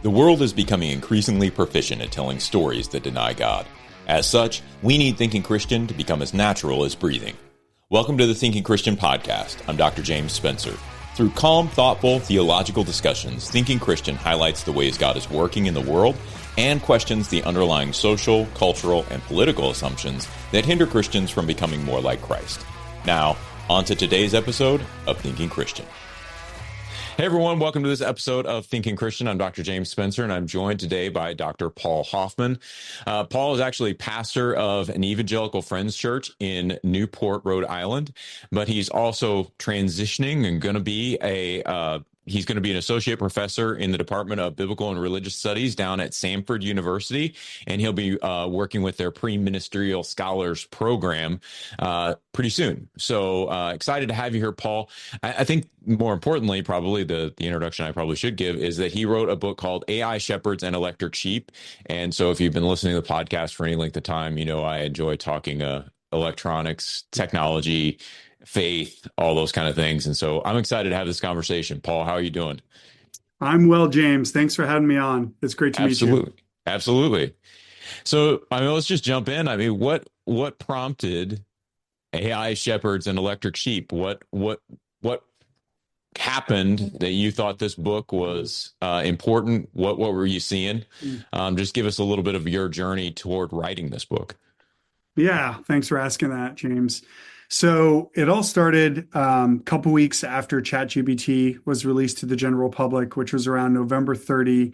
The world is becoming increasingly proficient at telling stories that deny God. As such, we need Thinking Christian to become as natural as breathing. Welcome to the Thinking Christian podcast. I'm Dr. James Spencer. Through calm, thoughtful, theological discussions, Thinking Christian highlights the ways God is working in the world and questions the underlying social, cultural, and political assumptions that hinder Christians from becoming more like Christ. Now, on to today's episode of Thinking Christian. Hey everyone, welcome to this episode of Thinking Christian. I'm Dr. James Spencer, and I'm joined today by Dr. Paul Hoffman. Paul is actually pastor of an evangelical Friends Church in Newport, Rhode Island, but he's also transitioning and going to be he's going to be an associate professor in the Department of Biblical and Religious Studies down at Samford University, and he'll be working with their pre-ministerial scholars program pretty soon. So excited to have you here, Paul. I think more importantly, probably the introduction I probably should give is that he wrote a book called AI Shepherds and Electric Sheep. And so if you've been listening to the podcast for any length of time, you know I enjoy talking electronics, technology, faith, all those kind of things. And so I'm excited to have this conversation. Paul, how are you doing? I'm well, James. Thanks for having me on. It's great to meet you. Absolutely. So, let's just jump in. What prompted AI Shepherds and Electric Sheep? What happened that you thought this book was important? What were you seeing? Just give us a little bit of your journey toward writing this book. Yeah, thanks for asking that, James. So it all started a couple weeks after ChatGPT was released to the general public, which was around November 30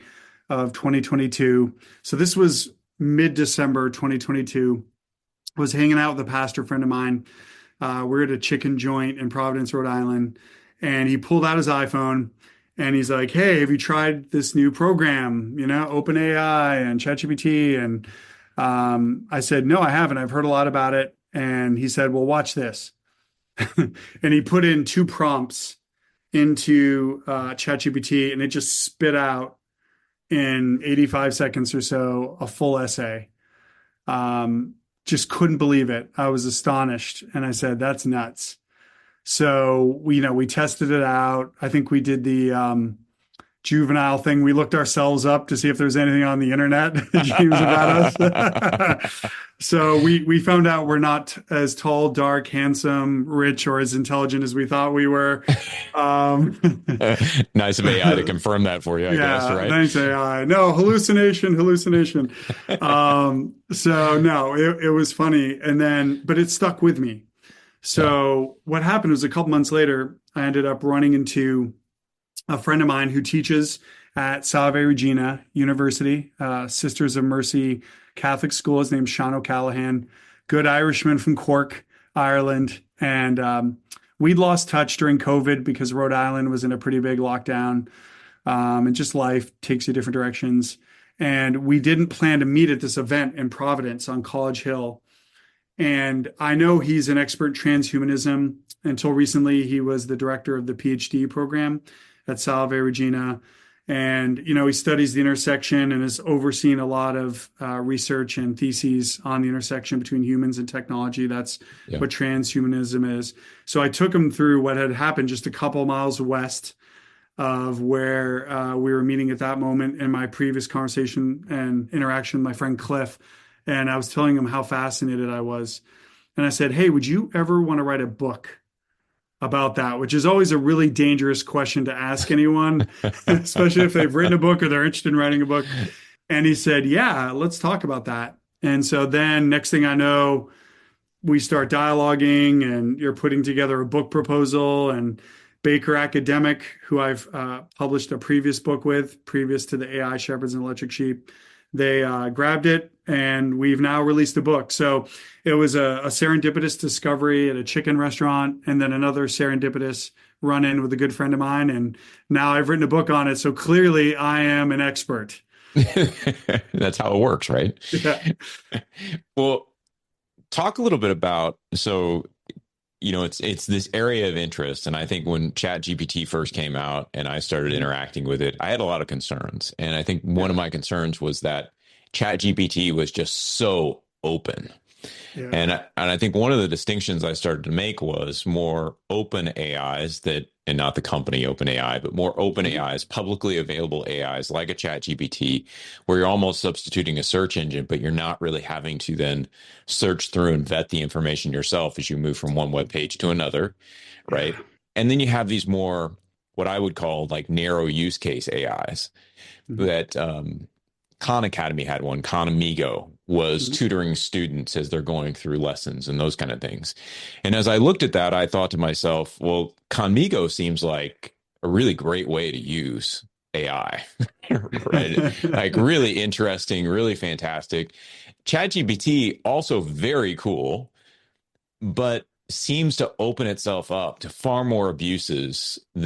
of 2022. So this was mid-December 2022. I was hanging out with a pastor friend of mine. We're at a chicken joint in Providence, Rhode Island, and he pulled out his iPhone and he's like, "Hey, have you tried this new program, OpenAI and ChatGPT?" And I said, "No, I haven't. I've heard a lot about it." And he said, "Well, watch this." And he put in 2 prompts into ChatGPT, and it just spit out in 85 seconds or so a full essay. Just couldn't believe it. I was astonished. And I said, "That's nuts." So, we tested it out. I think we did the juvenile thing. We looked ourselves up to see if there was anything on the internet, James, about us. So we found out we're not as tall, dark, handsome, rich, or as intelligent as we thought we were. Nice of AI to confirm that for you, I guess, right? Thanks, AI. No, hallucination. So no, it was funny. But it stuck with me. So what happened was a couple months later, I ended up running into a friend of mine who teaches at Salve Regina University, Sisters of Mercy Catholic School. His name's Sean O'Callaghan, good Irishman from Cork, Ireland. And we'd lost touch during COVID because Rhode Island was in a pretty big lockdown. And just life takes you different directions. And we didn't plan to meet at this event in Providence on College Hill. And I know he's an expert in transhumanism. Until recently, he was the director of the PhD program at Salve Regina. And, he studies the intersection and has overseen a lot of research and theses on the intersection between humans and technology. That's what transhumanism is. So I took him through what had happened just a couple miles west of where we were meeting at that moment in my previous conversation and interaction with my friend Cliff. And I was telling him how fascinated I was. And I said, "Hey, would you ever want to write a book about that?" Which is always a really dangerous question to ask anyone, especially if they've written a book or they're interested in writing a book. And he said, "Yeah, let's talk about that." And so then next thing I know, we start dialoguing and you're putting together a book proposal. And Baker Academic, who I've published a previous book with, previous to the AI Shepherds and Electric Sheep, they grabbed it and we've now released a book. So it was a serendipitous discovery at a chicken restaurant and then another serendipitous run-in with a good friend of mine. And now I've written a book on it. So clearly I am an expert. That's how it works, right? Yeah. Well, talk a little bit about, it's this area of interest. And I think when ChatGPT first came out and I started interacting with it, I had a lot of concerns. And I think one of my concerns was that ChatGPT was just so open. Yeah. And I think one of the distinctions I started to make was more open AIs that, and not the company open AI, but more open Mhm. AIs, publicly available AIs like a chat GPT, where you're almost substituting a search engine, but you're not really having to then search through and vet the information yourself as you move from one web page to another, right? Yeah. And then you have these more, what I would call like narrow use case AIs Mhm. that Khan Academy had one. Khan Amigo was Mhm. tutoring students as they're going through lessons and those kind of things. And as I looked at that, I thought to myself, well, Khanmigo seems like a really great way to use AI, right? Like really interesting, really fantastic. ChatGPT also very cool, but seems to open itself up to far more abuses Yeah.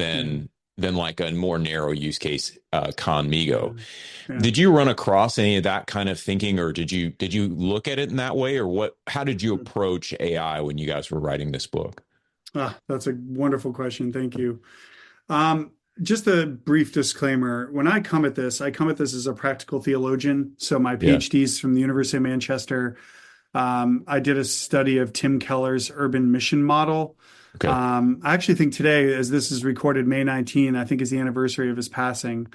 than like a more narrow use case Conmigo. Yeah. Yeah. Did you run across any of that kind of thinking, or did you look at it in that way, or what? How did you approach AI when you guys were writing this book? That's a wonderful question. Thank you. Just a brief disclaimer. When I come at this as a practical theologian. So my Yeah. PhD is from the University of Manchester. I did a study of Tim Keller's urban mission model. Okay. I actually think today, as this is recorded, May 19, I think is the anniversary of his passing,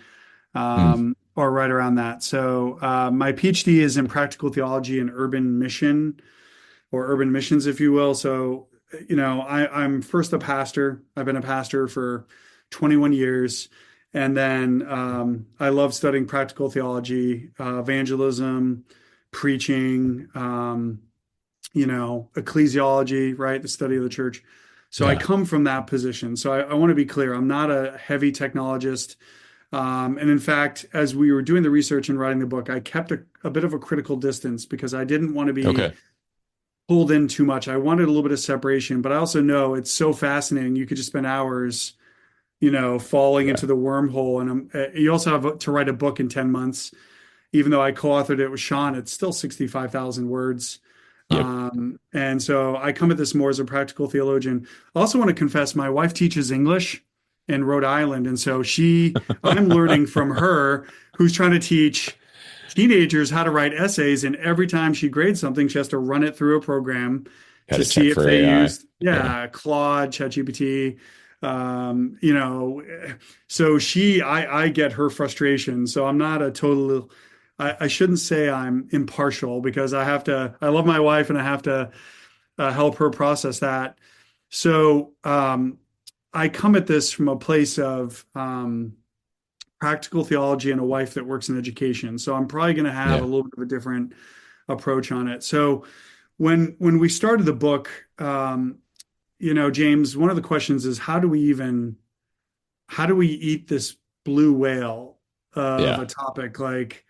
Mm. or right around that. So my PhD is in practical theology and urban mission, or urban missions, if you will. So, I'm first a pastor. I've been a pastor for 21 years. And then I love studying practical theology, evangelism, preaching, ecclesiology, right? The study of the church. So I Yeah. come from that position. So I want to be clear. I'm not a heavy technologist. And in fact, as we were doing the research and writing the book, I kept a bit of a critical distance because I didn't want to be Okay. pulled in too much. I wanted a little bit of separation, but I also know it's so fascinating. You could just spend hours, falling Yeah. into the wormhole. And you also have to write a book in 10 months. Even though I co-authored it with Sean, it's still 65,000 words. Yep. And so I come at this more as a practical theologian. I also want to confess my wife teaches English in Rhode Island. And so I'm learning from her, who's trying to teach teenagers how to write essays. And every time she grades something, she has to run it through a program Got to to see check if for they AI. used, Yeah. Claude, ChatGPT. Um, you know, so I get her frustration. So I'm not a total, I shouldn't say I'm impartial because I love my wife and I have to help her process that. So I come at this from a place of practical theology and a wife that works in education. So I'm probably going to have a Yeah. little bit of a different approach on it. So when we started the book, James, one of the questions is how do we eat this blue whale of Yeah. a topic? Like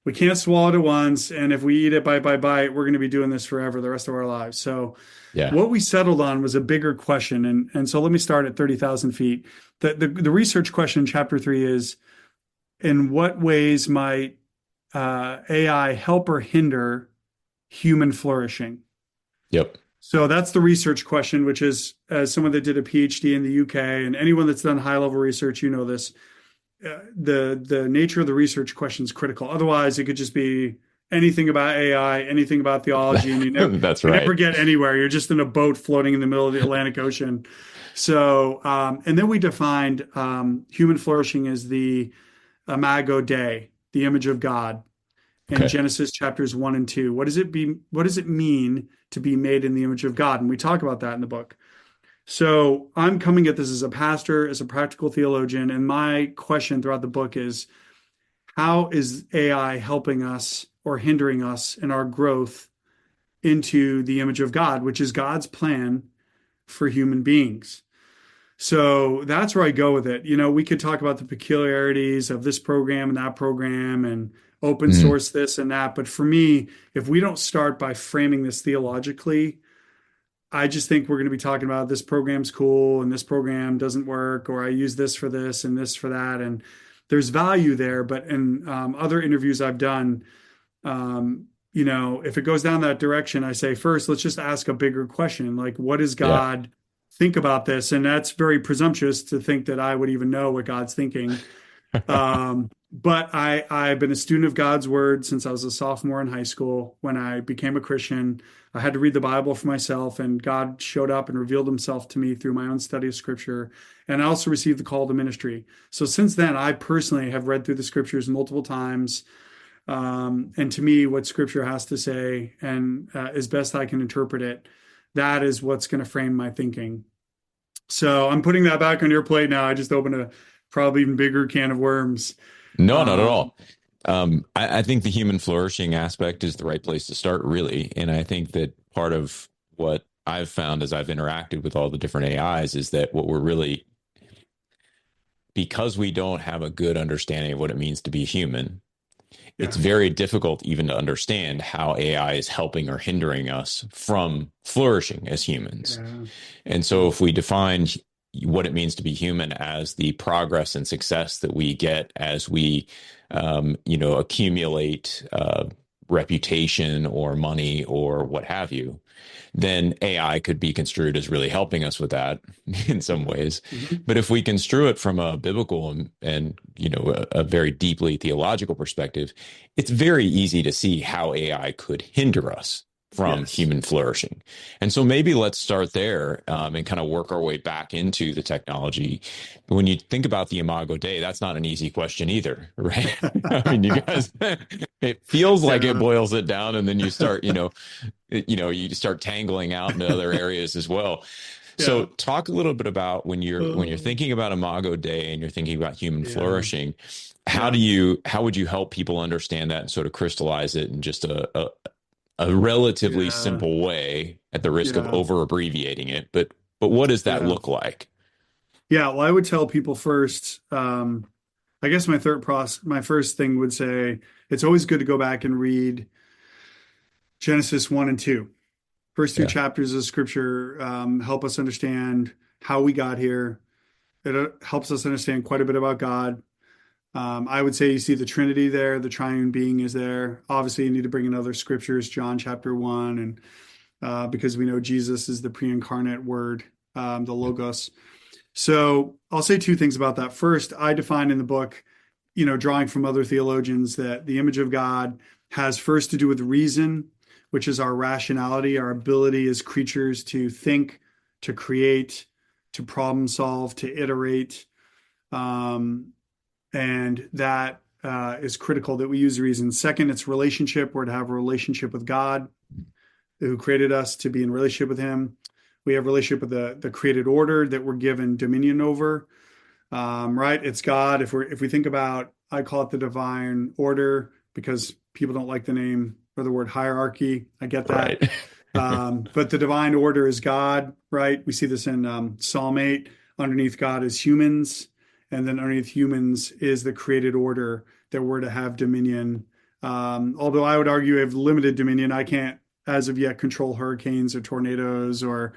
we can't swallow it at once, and if we eat it bite by bite, we're going to be doing this forever, the rest of our lives. So Yeah. what we settled on was a bigger question, and so let me start at 30,000 feet. The research question in chapter 3 is, in what ways might AI help or hinder human flourishing? Yep. So that's the research question, which is, as someone that did a PhD in the UK, and anyone that's done high level research, this, the nature of the research question is critical. Otherwise, it could just be anything about AI, anything about theology, and That's you never right. get anywhere. You're just in a boat floating in the middle of the Atlantic Ocean. So, and then we defined human flourishing as the Imago Dei, the image of God, in Okay. Genesis chapters 1 and 2. What does it mean to be made in the image of God? And we talk about that in the book. So I'm coming at this as a pastor, as a practical theologian, and my question throughout the book is, how is AI helping us or hindering us in our growth into the image of God, which is God's plan for human beings? So that's where I go with it. We could talk about the peculiarities of this program and that program and open Mm. source this and that. But for me, if we don't start by framing this theologically, I just think we're going to be talking about this program's cool and this program doesn't work, or I use this for this and this for that. And there's value there. But in other interviews I've done, if it goes down that direction, I say, first, let's just ask a bigger question. Like, what does Yeah. God think about this? And that's very presumptuous to think that I would even know what God's thinking. but I've been a student of God's word since I was a sophomore in high school. When I became a Christian, I had to read the Bible for myself, and God showed up and revealed himself to me through my own study of scripture. And I also received the call to ministry. So since then, I personally have read through the scriptures multiple times. And to me, what scripture has to say, and as best I can interpret it, that is what's going to frame my thinking. So I'm putting that back on your plate now. I just opened a probably even bigger can of worms. No, not at all. I think the human flourishing aspect is the right place to start, really. And I think that part of what I've found as I've interacted with all the different AIs is that what we're really, because we don't have a good understanding of what it means to be human, it's very difficult even to understand how AI is helping or hindering us from flourishing as humans. Yeah. And so if we define what it means to be human as the progress and success that we get as we, accumulate reputation or money or what have you, then AI could be construed as really helping us with that in some ways. Mm-hmm. But if we construe it from a biblical and a very deeply theological perspective, it's very easy to see how AI could hinder us from human flourishing. And so maybe let's start there and kind of work our way back into the technology. When you think about the Imago Dei, that's not an easy question either, right? I mean, you guys, it feels like it boils it down, and then you start, you start tangling out into other areas as well. Yeah. So talk a little bit about when you're thinking about Imago Dei and you're thinking about human flourishing, how would you help people understand that and sort of crystallize it in just a relatively simple way, at the risk of over abbreviating it, but what does that look like? Yeah, well, I would tell people first, I guess my first thing would say, it's always good to go back and read Genesis 1 and 2. First two chapters of scripture help us understand how we got here. It helps us understand quite a bit about God. I would say you see the Trinity there, the triune being is there. Obviously, you need to bring in other scriptures, John chapter 1, and because we know Jesus is the pre-incarnate word, the Logos. So I'll say two things about that. First, I define in the book, drawing from other theologians, that the image of God has first to do with reason, which is our rationality, our ability as creatures to think, to create, to problem solve, to iterate. And that is critical that we use reason. Second, it's relationship. We're to have a relationship with God, who created us to be in relationship with him. We have a relationship with the created order that we're given dominion over. Right? It's God. If we think about, I call it the divine order because people don't like the name or the word hierarchy. I get that. Right. But the divine order is God, right? We see this in Psalm 8. Underneath God is humans. And then underneath humans is the created order that we're to have dominion. Although I would argue we have limited dominion. I can't, as of yet, control hurricanes or tornadoes or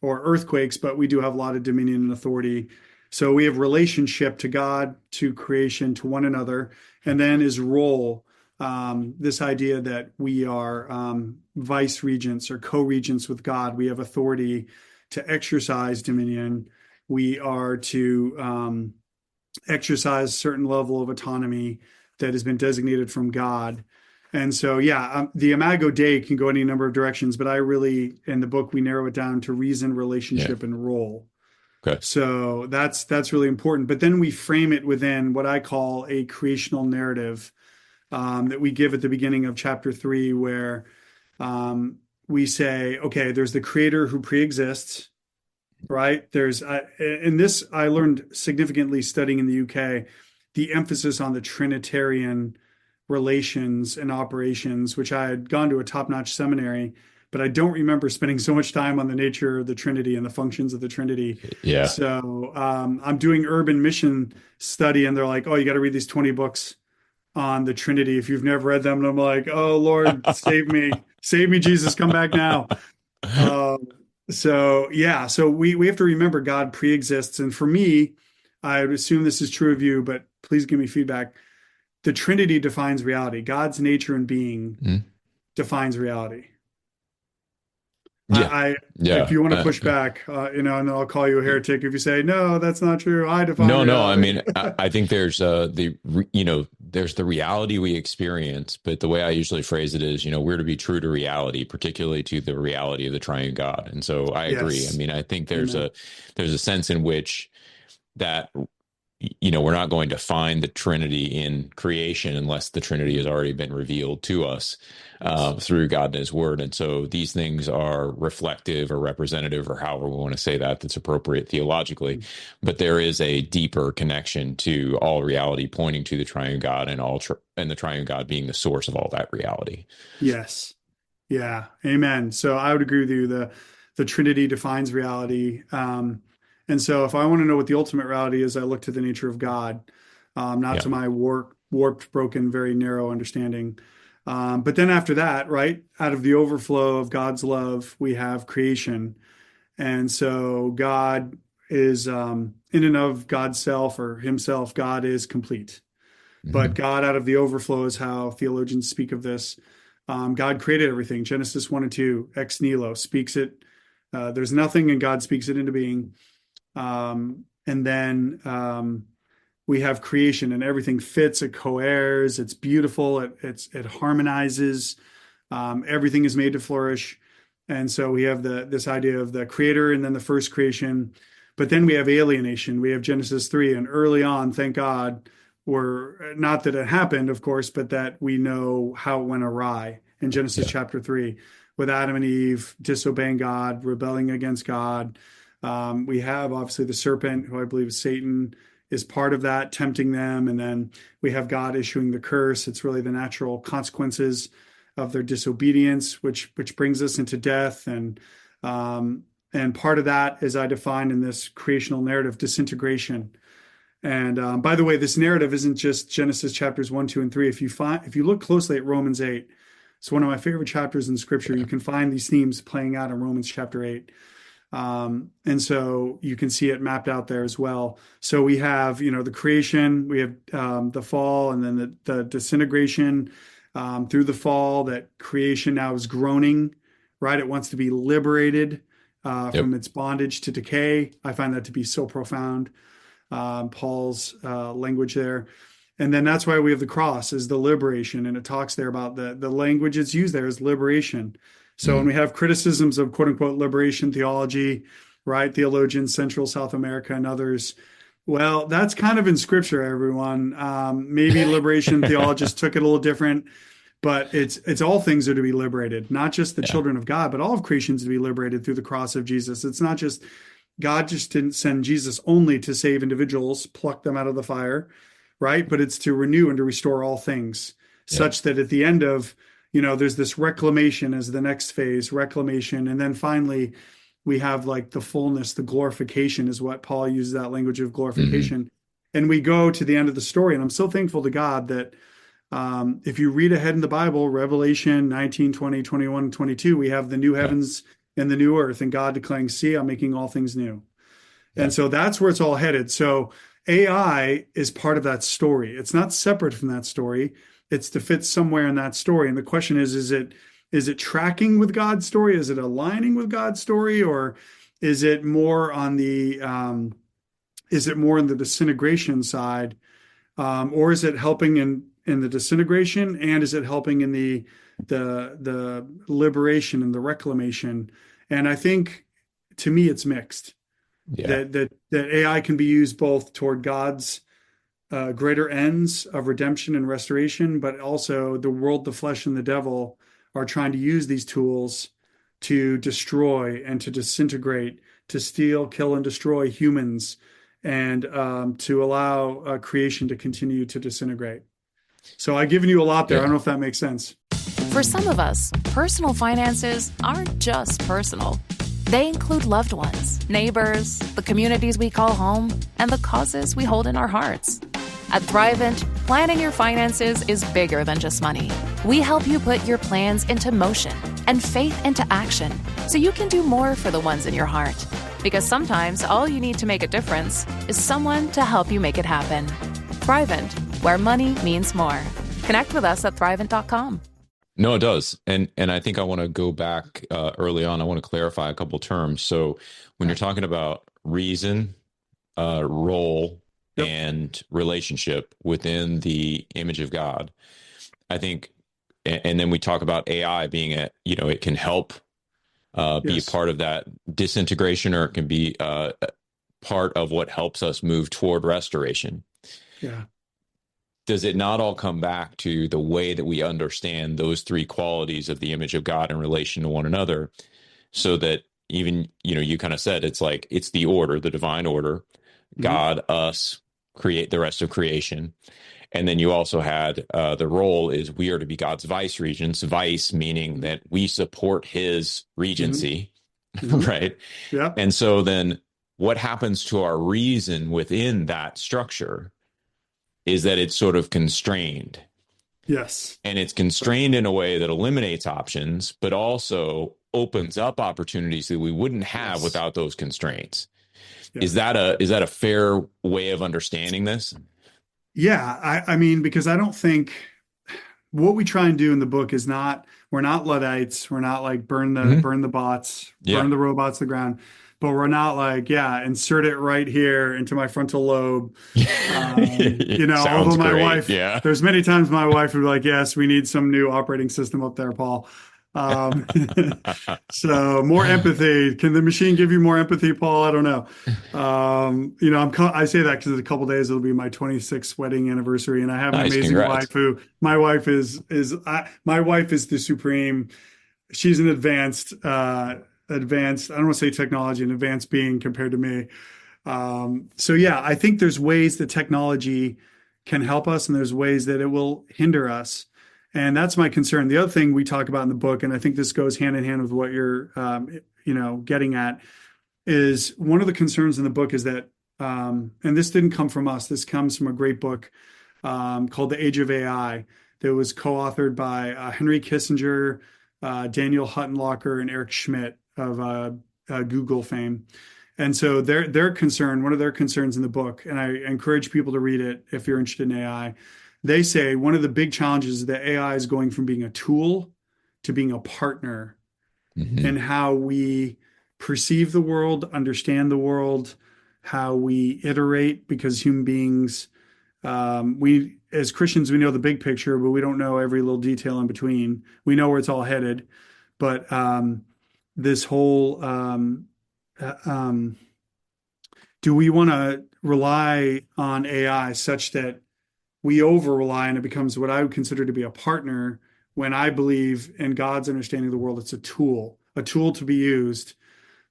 earthquakes, but we do have a lot of dominion and authority. So we have relationship to God, to creation, to one another. And then is role, this idea that we are vice regents or co-regents with God. We have authority to exercise dominion. We are to exercise a certain level of autonomy that has been designated from God. And so, the Imago Dei can go any number of directions, but I really, in the book, we narrow it down to reason, relationship, and role. Okay. So that's really important. But then we frame it within what I call a creational narrative that we give at the beginning of chapter 3, where we say, okay, there's the creator who preexists. Right. There's in this, I learned significantly studying in the UK, the emphasis on the Trinitarian relations and operations, which I had gone to a top-notch seminary, but I don't remember spending so much time on the nature of the Trinity and the functions of the Trinity. Yeah. So I'm doing urban mission study, and they're like, oh, you got to read these 20 books on the Trinity if you've never read them. And I'm like, oh, Lord, save me, Jesus, come back now. So we have to remember God preexists. And for me, I would assume this is true of you, but please give me feedback. The Trinity defines reality. God's nature and being defines reality. If you want to push back, and I'll call you a heretic if you say, no, that's not true. I define reality. I mean, I think there's the there's the reality we experience, but the way I usually phrase it is, we're to be true to reality, particularly to the reality of the triune God. And so I agree. I Yes. mean, I think Amen. there's a sense in which that we're not going to find the Trinity in creation unless the Trinity has already been revealed to us through God and His Word. And so these things are reflective or representative, or however we want to say that's appropriate theologically. But there is a deeper connection to all reality, pointing to the triune God, and and the triune God being the source of all that reality. Yes. Yeah. Amen. So I would agree with you. The Trinity defines reality. And so if I want to know what the ultimate reality is, I look to the nature of God, not to my warped, broken, very narrow understanding. But then after that, right, out of the overflow of God's love, we have creation. And so God is, in and of God's self or himself, God is complete. But God out of the overflow is how theologians speak of this. God created everything. Genesis 1 and 2, ex nihilo, speaks it. There's nothing, and God speaks it into being. And then we have creation, and everything fits, it coheres, it's beautiful, it harmonizes, everything is made to flourish. And so we have this idea of the creator and then the first creation. But then we have alienation. We have Genesis 3, and early on, thank God, we're not that it happened, of course, but that we know how it went awry in Genesis chapter 3, with Adam and Eve disobeying God, rebelling against God. We have obviously the serpent, who I believe is Satan, is part of that, tempting them. And then we have God issuing the curse. It's really the natural consequences of their disobedience, which brings us into death. And part of that, as I define in this creational narrative, disintegration. And by the way, this narrative isn't just Genesis chapters 1, 2, and 3. If you look closely at Romans 8, it's one of my favorite chapters in Scripture. You can find these themes playing out in Romans chapter 8. And so you can see it mapped out there as well. So we have, the creation, we have the fall, and then the disintegration through the fall. That creation now is groaning, right? It wants to be liberated from its bondage to decay. I find that to be so profound. Paul's language there. And then that's why we have the cross as the liberation. And it talks there about the language it's used there is liberation. So when we have criticisms of quote unquote liberation theology, right? Theologians, Central, South America, and others. Well, that's kind of in Scripture, everyone. Maybe liberation theologists took it a little different, but it's all things are to be liberated, not just the children of God, but all of creation is to be liberated through the cross of Jesus. It's not just God just didn't send Jesus only to save individuals, pluck them out of the fire, right? But it's to renew and to restore all things, such that at the end of, there's this reclamation as the next phase, reclamation. And then finally, we have like the fullness, the glorification is what Paul uses, that language of glorification. And we go to the end of the story. And I'm so thankful to God that if you read ahead in the Bible, Revelation 19, 20, 21, 22, we have the new heavens and the new earth, and God declaring, see, I'm making all things new. And so that's where it's all headed. So AI is part of that story. It's not separate from that story. It's to fit somewhere in that story. And the question is it tracking with God's story? Is it aligning with God's story? Or is it more on the disintegration side? Or is it helping in the disintegration? And is it helping in the liberation and the reclamation? And I think, to me, it's mixed. That AI can be used both toward God's greater ends of redemption and restoration, but also the world, the flesh, and the devil are trying to use these tools to destroy and to disintegrate, to steal, kill, and destroy humans, and to allow creation to continue to disintegrate. So I've given you a lot there. I don't know if that makes sense. For some of us, personal finances aren't just personal. They include loved ones, neighbors, the communities we call home, and the causes we hold in our hearts. At Thrivent, planning your finances is bigger than just money. We help you put your plans into motion and faith into action so you can do more for the ones in your heart. Because sometimes all you need to make a difference is someone to help you make it happen. Thrivent, where money means more. Connect with us at thrivent.com. No, it does. And I think I want to go back early on. I want to clarify a couple terms. So when you're talking about reason, role, and relationship within the image of God. I think, and then we talk about AI being it can help be a part of that disintegration, or it can be part of what helps us move toward restoration. Yeah. Does it not all come back to the way that we understand those three qualities of the image of God in relation to one another, so that even, you kind of said it's like it's the order, the divine order, God, us, create the rest of creation. And then you also had the role is we are to be God's vice regents, vice meaning that we support his regency, right? Yeah. And so then what happens to our reason within that structure is that it's sort of constrained. Yes. And it's constrained in a way that eliminates options, but also opens up opportunities that we wouldn't have without those constraints. Yeah. Is that a fair way of understanding this? Yeah, I mean, because I don't think what we try and do in the book is we're not Luddites. We're not like burn the bots, burn the robots to the ground, but we're not like, insert it right here into my frontal lobe. Although my wife, there's many times my wife would be like, yes, we need some new operating system up there, Paul. So more empathy. Can the machine give you more empathy, Paul? I don't know. I say that because in a couple of days it'll be my 26th wedding anniversary, and I have an amazing wife my wife is the supreme. She's an advanced. I don't want to say technology, an advanced being compared to me. I think there's ways that technology can help us, and there's ways that it will hinder us. And that's my concern. The other thing we talk about in the book, and I think this goes hand in hand with what you're, getting at, is one of the concerns in the book is that, and this didn't come from us. This comes from a great book called The Age of AI that was co-authored by Henry Kissinger, Daniel Huttenlocher, and Eric Schmidt of Google fame. And so their concern, one of their concerns in the book, and I encourage people to read it if you're interested in AI. They say one of the big challenges is that AI is going from being a tool to being a partner in how we perceive the world, understand the world, how we iterate, because human beings, we as Christians, we know the big picture, but we don't know every little detail in between. We know where it's all headed. But this whole, do we want to rely on AI such that we over rely and it becomes what I would consider to be a partner, when I believe in God's understanding of the world, it's a tool to be used.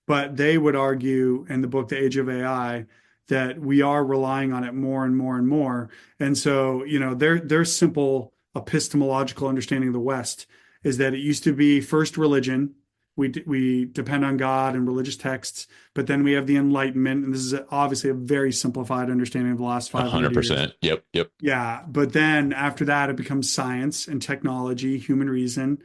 But they would argue in the book, The Age of AI, that we are relying on it more and more and more. And so, their simple epistemological understanding of the West is that it used to be first religion. We depend on God and religious texts, but then we have the Enlightenment, and this is obviously a very simplified understanding of the last 500 years. 100%. Yep. Yeah, but then after that, it becomes science and technology, human reason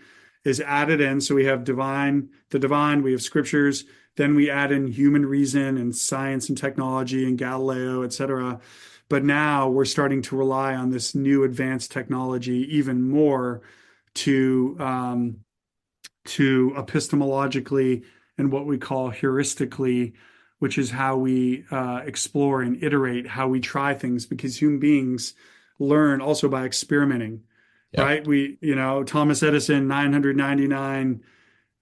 is added in. So we have the divine, we have scriptures, then we add in human reason and science and technology and Galileo, etc. But now we're starting to rely on this new advanced technology even more to epistemologically and what we call heuristically, which is how we explore and iterate, how we try things, because human beings learn also by experimenting, right? Thomas Edison, 999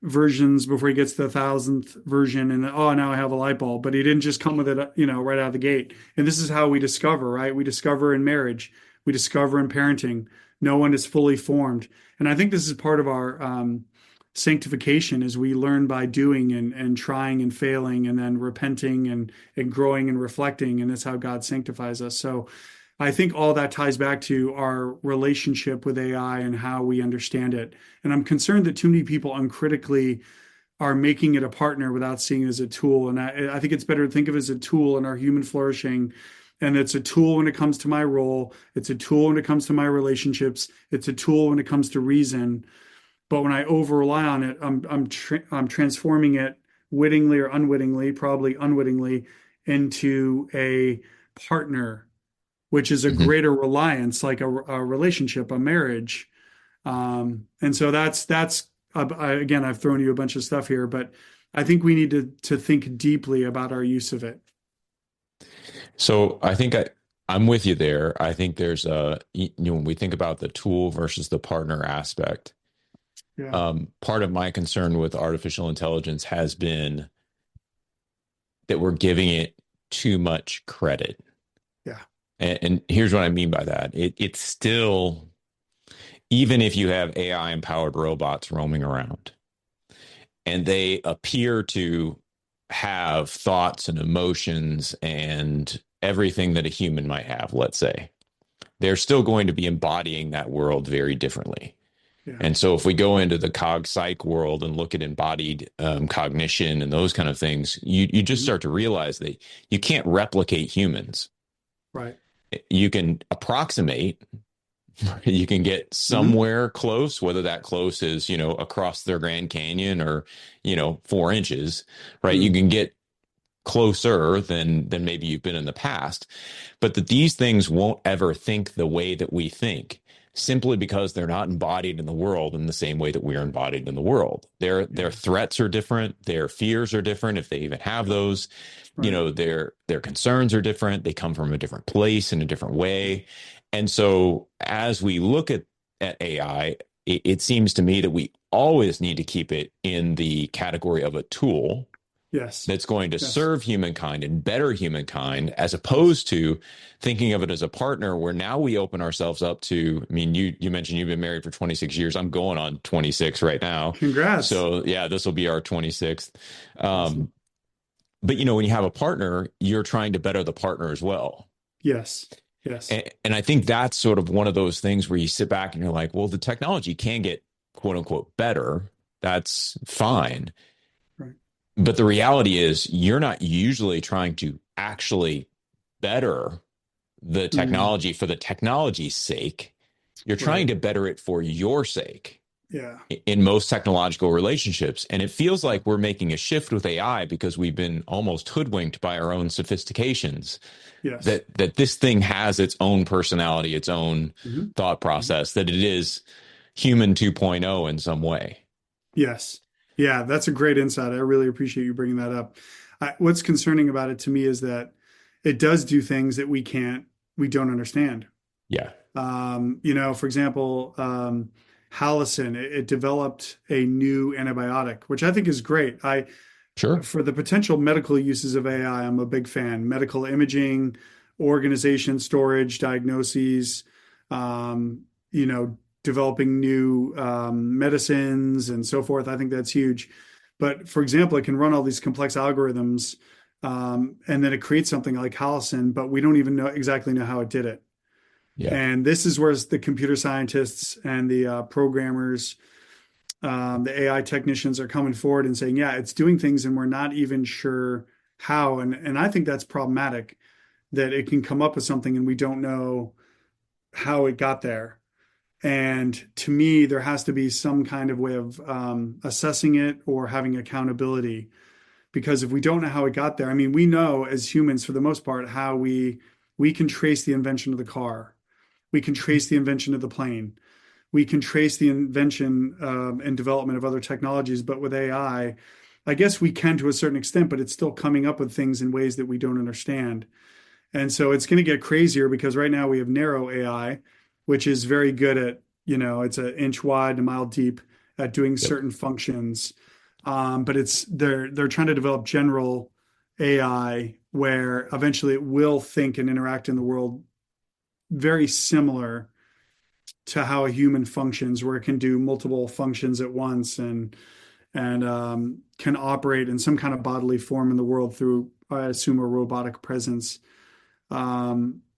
versions before he gets to the 1,000th version, and now I have a light bulb. But he didn't just come with it, right out of the gate. And this is how we discover, right? We discover in marriage, we discover in parenting. No one is fully formed. And I think this is part of our sanctification, as we learn by doing and trying and failing and then repenting and growing and reflecting. And that's how God sanctifies us. So I think all that ties back to our relationship with AI and how we understand it. And I'm concerned that too many people uncritically are making it a partner without seeing it as a tool. And I think it's better to think of it as a tool in our human flourishing. And it's a tool when it comes to my role. It's a tool when it comes to my relationships. It's a tool when it comes to reason. But when I over rely on it, I'm transforming it wittingly or unwittingly, probably unwittingly, into a partner, which is a greater reliance, like a relationship, a marriage. And so that's again, I've thrown you a bunch of stuff here, but I think we need to think deeply about our use of it. So I think I'm with you there. I think there's when we think about the tool versus the partner aspect, Yeah. part of my concern with artificial intelligence has been that we're giving it too much credit. Yeah. And here's what I mean by that. It's still, even if you have AI empowered robots roaming around and they appear to have thoughts and emotions and everything that a human might have, let's say, they're still going to be embodying that world very differently. Yeah. And so if we go into the cog psych world and look at embodied cognition and those kind of things, you just start to realize that you can't replicate humans. Right. You can approximate, you can get somewhere close, whether that close is, across their Grand Canyon or, 4 inches, right? You can get closer than maybe you've been in the past, but that these things won't ever think the way that we think, simply because they're not embodied in the world in the same way that we're embodied in the world. Their threats are different, their fears are different, if they even have those. Right. Their concerns are different, they come from a different place in a different way. And so as we look at AI, it seems to me that we always need to keep it in the category of a tool. Yes. That's going to serve humankind and better humankind, as opposed to thinking of it as a partner, where now we open ourselves up to, I mean, you mentioned you've been married for 26 years. I'm going on 26 right now. Congrats. So yeah, this will be our 26th. But when you have a partner, you're trying to better the partner as well. Yes. Yes. And I think that's sort of one of those things where you sit back and you're like, well, the technology can get quote unquote better. That's fine. But the reality is, you're not usually trying to actually better the technology for the technology's sake. You're trying to better it for your sake. Yeah. In most technological relationships. And it feels like we're making a shift with AI because we've been almost hoodwinked by our own sophistications. Yes. That this thing has its own personality, its own thought process, that it is human 2.0 in some way. Yes. Yeah, that's a great insight. I really appreciate you bringing that up. What's concerning about it to me is that it does do things that we don't understand. Yeah. For example, Hallicin, it developed a new antibiotic, which I think is great. Sure. For the potential medical uses of AI, I'm a big fan. Medical imaging, organization, storage, diagnoses, developing new medicines and so forth. I think that's huge. But for example, it can run all these complex algorithms, and then it creates something like Hallicin, but we don't even exactly know how it did it. Yeah. And this is where the computer scientists and the programmers, the AI technicians are coming forward and saying, yeah, it's doing things and we're not even sure how. And I think that's problematic, that it can come up with something and we don't know how it got there. And to me, there has to be some kind of way of assessing it or having accountability. Because if we don't know how it got there, I mean, we know as humans, for the most part, how we can trace the invention of the car. We can trace the invention of the plane. We can trace the invention and development of other technologies. But with AI, I guess we can to a certain extent, but it's still coming up with things in ways that we don't understand. And so it's going to get crazier, because right now we have narrow AI, which is very good at, it's an inch wide and a mile deep at doing certain functions. But they're trying to develop general AI where eventually it will think and interact in the world very similar to how a human functions, where it can do multiple functions at once and can operate in some kind of bodily form in the world through, I assume, a robotic presence.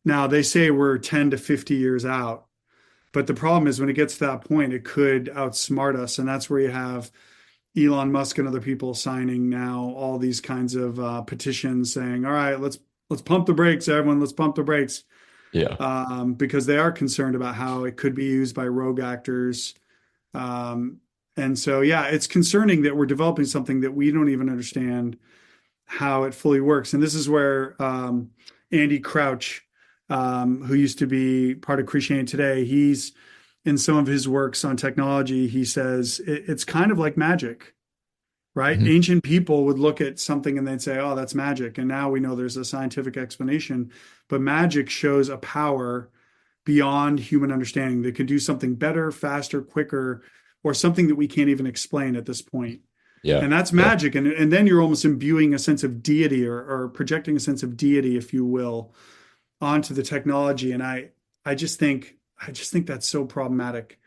Now, they say we're 10 to 50 years out, but the problem is when it gets to that point, it could outsmart us. And that's where you have Elon Musk and other people signing now all these kinds of petitions saying, all right, let's pump the brakes, everyone, let's pump the brakes. Yeah. Because they are concerned about how it could be used by rogue actors. And so, yeah, it's concerning that we're developing something that we don't even understand how it fully works. And this is where Andy Crouch, who used to be part of Christianity Today, he's in some of his works on technology, he says it's kind of like magic. right? Hmm. Ancient people would look at something and they'd say, oh, that's magic. And now we know there's a scientific explanation. But magic shows a power beyond human understanding that could do something better, faster, quicker, or something that we can't even explain at this point. Yeah. And that's Yeah. magic. And then you're almost imbuing a sense of deity or projecting a sense of deity, if you will, onto the technology. And I just think that's so problematic.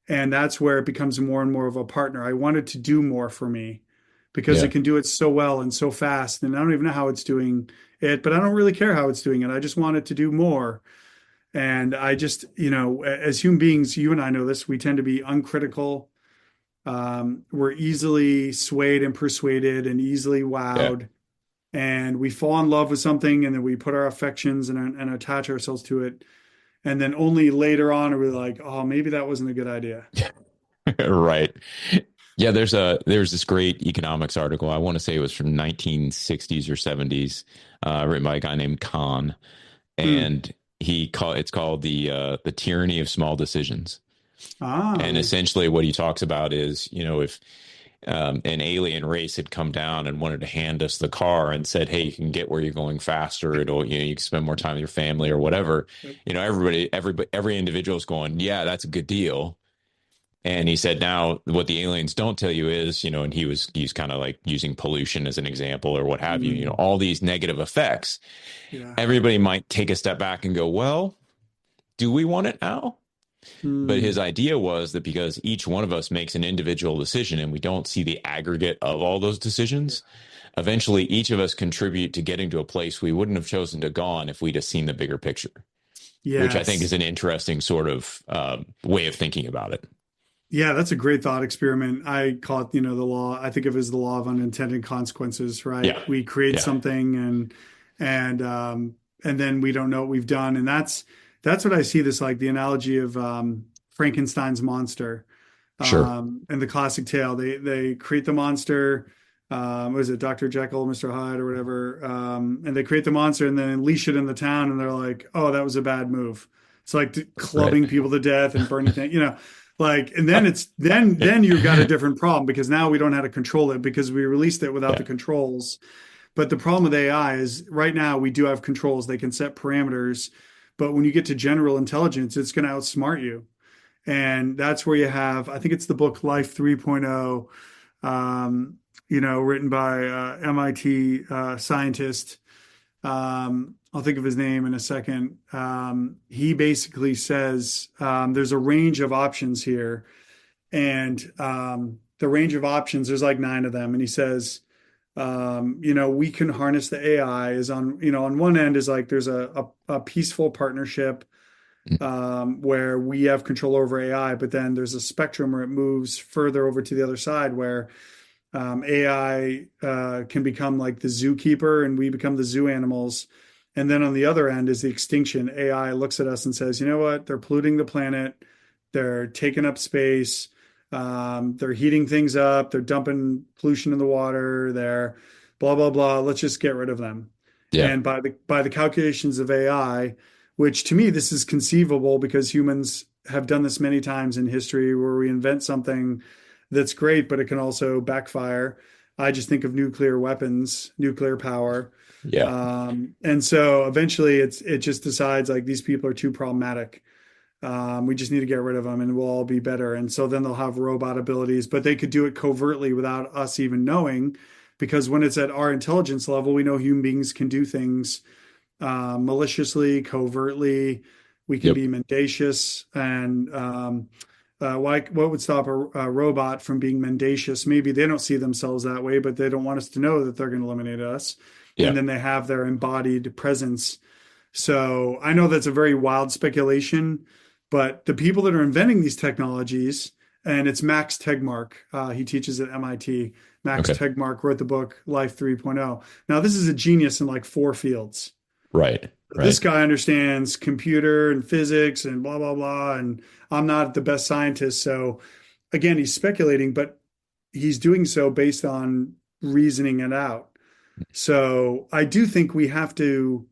And that's where it becomes more and more of a partner. I want it to do more for me because Yeah. it can do it so well and so fast. And I don't even know how it's doing it, but I don't really care how it's doing it. I just want it to do more. And I just, as human beings, you and I know this, we tend to be uncritical. We're easily swayed and persuaded and easily Yeah. wowed. And we fall in love with something and then we put our affections and attach ourselves to it. And then only later on are we like, oh, maybe that wasn't a good idea. Right. Yeah, there's this great economics article. I want to say it was from 1960s or 70s, written by a guy named Kahn, Hmm. and it's called the tyranny of small decisions. And Ah, essentially, what he talks about is, if an alien race had come down and wanted to hand us the car and said, "Hey, you can get where you're going faster. You can spend more time with your family or whatever." Every individual is going, "Yeah, that's a good deal." And he said, now what the aliens don't tell you is, and he's kind of like using pollution as an example or what have you, hmm, all these negative effects. yeah. Everybody might take a step back and go, well, do we want it now? But Hmm. his idea was that because each one of us makes an individual decision and we don't see the aggregate of all those decisions, eventually each of us contribute to getting to a place we wouldn't have chosen to gone if we'd have seen the bigger picture, which I think is Yes. an interesting sort of way of thinking about it. Yeah, that's a great thought experiment. I call it, the law. I think of it as the law of unintended consequences, right? Yeah. We create Yeah. something and and then we don't know what we've done. And that's what I see this like the analogy of Frankenstein's monster. Sure. And the classic tale. They create the monster, what is it, Dr. Jekyll, Mr. Hyde, or whatever. And they create the monster and then unleash it in the town, and they're like, oh, that was a bad move. It's like Right. clubbing people to death and burning things, like, and then then you've got a different problem because now we don't know how to control it because we released it without Yeah. the controls. But the problem with AI is right now we do have controls. They can set parameters, but when you get to general intelligence, it's going to outsmart you. And that's where you have, I think it's the book Life 3.0, written by MIT scientist. I'll think of his name in a second. He basically says there's a range of options here. And the range of options, there's like 9 of them. And he says, we can harness the AI is on one end is like there's a peaceful partnership where we have control over AI, but then there's a spectrum where it moves further over to the other side where AI can become like the zookeeper and we become the zoo animals. And then on the other end is the extinction. AI looks at us and says, you know what? They're polluting the planet. They're taking up space. They're heating things up. They're dumping pollution in the water. They're blah, blah, blah. Let's just get rid of them. Yeah. And by the calculations of AI, which to me, this is conceivable because humans have done this many times in history where we invent something that's great, but it can also backfire. I just think of nuclear weapons, nuclear power. Yeah. And so eventually it just decides like these people are too problematic. We just need to get rid of them and we'll all be better. And so then they'll have robot abilities, but they could do it covertly without us even knowing, because when it's at our intelligence level, we know human beings can do things maliciously, covertly. We can Yep. be mendacious. And what would stop a robot from being mendacious? Maybe they don't see themselves that way, but they don't want us to know that they're going to eliminate us. And Yeah. then they have their embodied presence. So I know that's a very wild speculation, but the people that are inventing these technologies, and it's Max Tegmark, he teaches at MIT. Max Okay. Tegmark wrote the book Life 3.0. Now, this is a genius in like 4 fields. Right. This Right. guy understands computer and physics and blah, blah, blah. And I'm not the best scientist. So again, he's speculating, but he's doing so based on reasoning it out. So I do think we have to.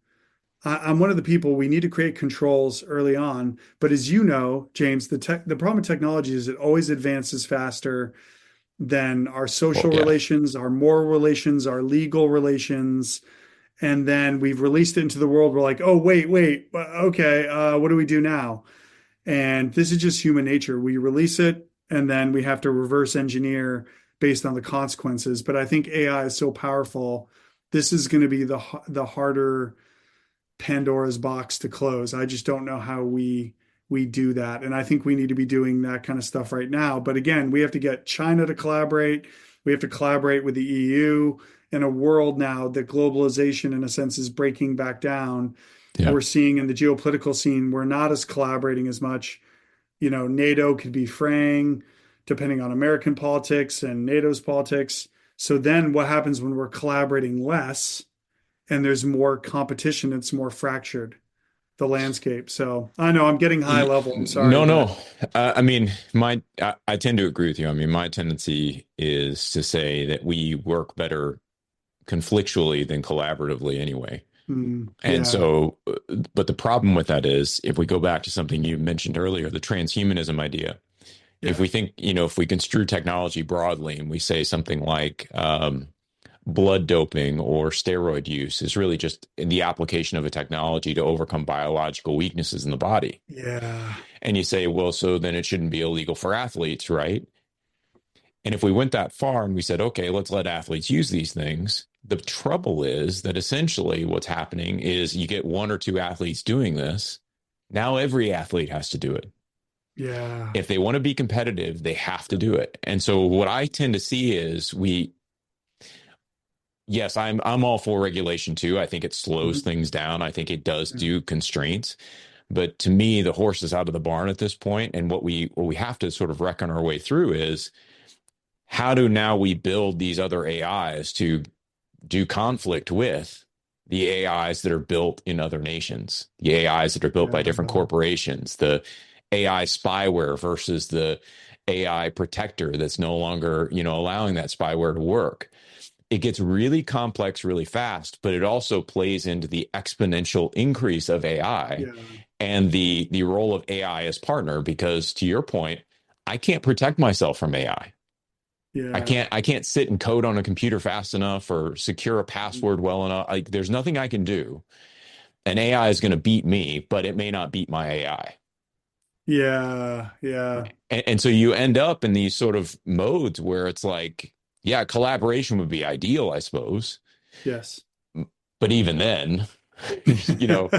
I'm one of the people we need to create controls early on. But as you know, James, the problem with technology is it always advances faster. than our Well, social yeah. relations, our moral relations, our legal relations. And then we've released it into the world. We're like, oh, wait, okay, what do we do now? And this is just human nature. We release it and then we have to reverse engineer based on the consequences. But I think AI is so powerful. This is going to be the harder Pandora's box to close. I just don't know how we do that. And I think we need to be doing that kind of stuff right now. But again, we have to get China to collaborate. We have to collaborate with the EU in a world now that globalization, in a sense, is breaking back down. Yeah. We're seeing in the geopolitical scene, we're not as collaborating as much. NATO could be fraying depending on American politics and NATO's politics. So then what happens when we're collaborating less and there's more competition? It's more fractured, the landscape. So I know I'm getting high level. I'm sorry, No, but no. I mean, I tend to agree with you. I mean, my tendency is to say that we work better conflictually than collaboratively anyway. And yeah, so, but the problem with that is, if we go back to something you mentioned earlier, the transhumanism idea, if yeah, we think, if we construe technology broadly and we say something like blood doping or steroid use is really just the application of a technology to overcome biological weaknesses in the body. yeah, And you say, well, so then it shouldn't be illegal for athletes, right? And if we went that far and we said, okay, let's let athletes use these things, the trouble is that essentially what's happening is you get one or two athletes doing this. Now every athlete has to do it. yeah, If they want to be competitive, they have to do it. And so what I tend to see is yes, I'm all for regulation too. I think it slows mhm, things down. I think it does yeah, do constraints. But to me, the horse is out of the barn at this point. And what we have to sort of reckon our way through is, how do now we build these other AIs to do conflict with the AIs that are built in other nations, the AIs that are built by different yeah, corporations, the AI spyware versus the AI protector that's no longer, allowing that spyware to work. It gets really complex really fast, but it also plays into the exponential increase of AI yeah, and the role of AI as partner, because to your point, I can't protect myself from AI. I yeah. can't I can't sit and code on a computer fast enough or secure a password well enough. There's nothing I can do. An AI is going to beat me, but it may not beat my AI. Yeah, yeah, And so you end up in these sort of modes where it's like, yeah, collaboration would be ideal, I suppose. yes. But even then, you know,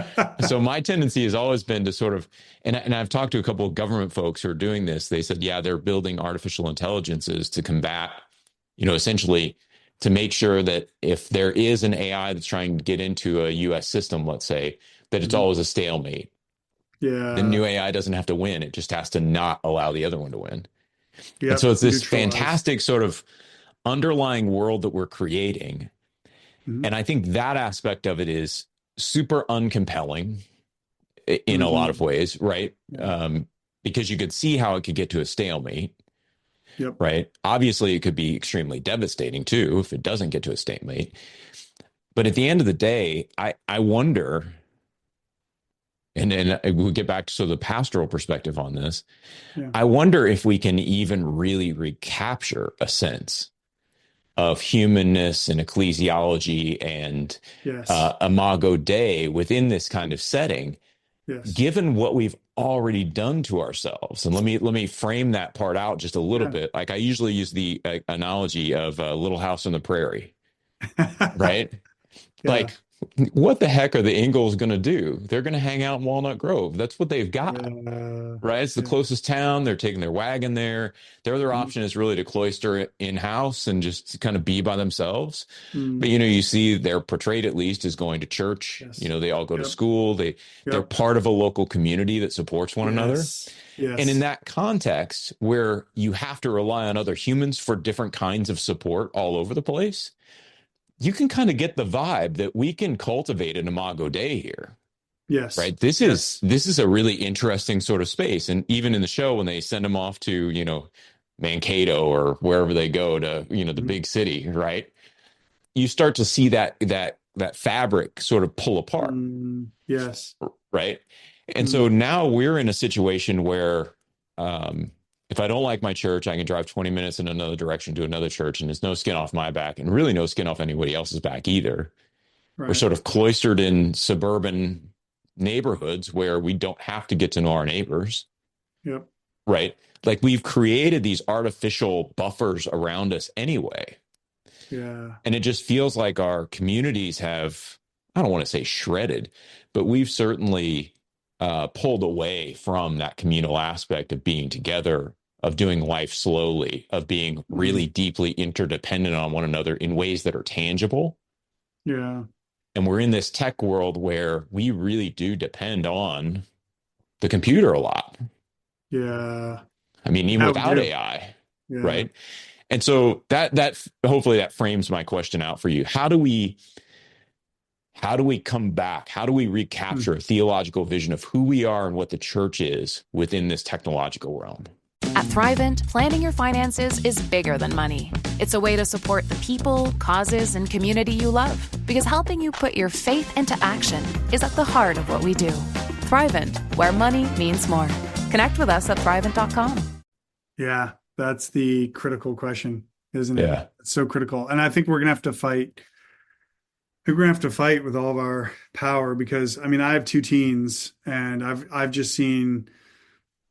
so my tendency has always been to sort of, and I've talked to a couple of government folks who are doing this. They said, yeah, they're building artificial intelligences to combat, essentially to make sure that if there is an AI that's trying to get into a US system, let's say, that it's Mhm. always a stalemate. The Yeah, new AI doesn't have to win. It just has to not allow the other one to win. And so yep, it's this neutralize. fantastic sort of underlying world that we're creating. Mhm. And I think that aspect of it is super uncompelling in a lot of Mhm. ways, right? Yeah. Because you could see how it could get to a stalemate, Yep. right? Obviously, it could be extremely devastating too if it doesn't get to a stalemate. But at the end of the day, I wonder, and we'll get back to sort of the pastoral perspective on this. Yeah. I wonder if we can even really recapture a sense of humanness and ecclesiology and Yes. Imago Dei within this kind of setting, Yes. given what we've already done to ourselves. And let me frame that part out just a little Yeah. bit. Like, I usually use the analogy of a Little House on the Prairie, right? Yeah. Like, what the heck are the Ingalls going to do? They're going to hang out in Walnut Grove. That's what they've got, Yeah. right? It's the Yeah. closest town. They're taking their wagon there. Their other Mhm. option is really to cloister it in-house and just kind of be by themselves. But Mm. you see they're portrayed at least as going to church. Yes. They all go to Yep. school. They're Yep. part of a local community that supports one another. Yes. And in Yes. that context, where you have to rely on other humans for different kinds of support all over the place, you can kind of get the vibe that we can cultivate an Imago Dei here, Yes. right? This is Yes. this is a really interesting sort of space. And even in the show, when they send them off to, Mankato or wherever they go to, the Mhm. big city, right? You start to see that fabric sort of pull apart, Yes. right? And so Mm. now we're in a situation where, if I don't like my church, I can drive 20 minutes in another direction to another church, and there's no skin off my back, and really no skin off anybody else's back either. We're Right. sort of cloistered in suburban neighborhoods where we don't have to get to know our neighbors. Yep. Right? Like we've created these artificial buffers around us anyway. Yeah. And it just feels like our communities have, I don't want to say shredded, but we've certainly pulled away from that communal aspect of being together, of doing life slowly, of being really deeply interdependent on one another in ways that are tangible. Yeah. And we're in this tech world where we really do depend on the computer a lot. Yeah. I mean, even without AI, Yeah. right? And so that hopefully that frames my question out for you. How do we come back? How do we recapture a theological vision of who we are and what the church is within this technological realm? At Thrivent, planning your finances is bigger than money. It's a way to support the people, causes, and community you love. Because helping you put your faith into action is at the heart of what we do. Thrivent, where money means more. Connect with us at thrivent.com. Yeah, that's the critical question, isn't it? Yeah. It's so critical. And I think we're going to have to fight. I think we're going to have to fight with all of our power because, I mean, I have 2 teens and I've just seen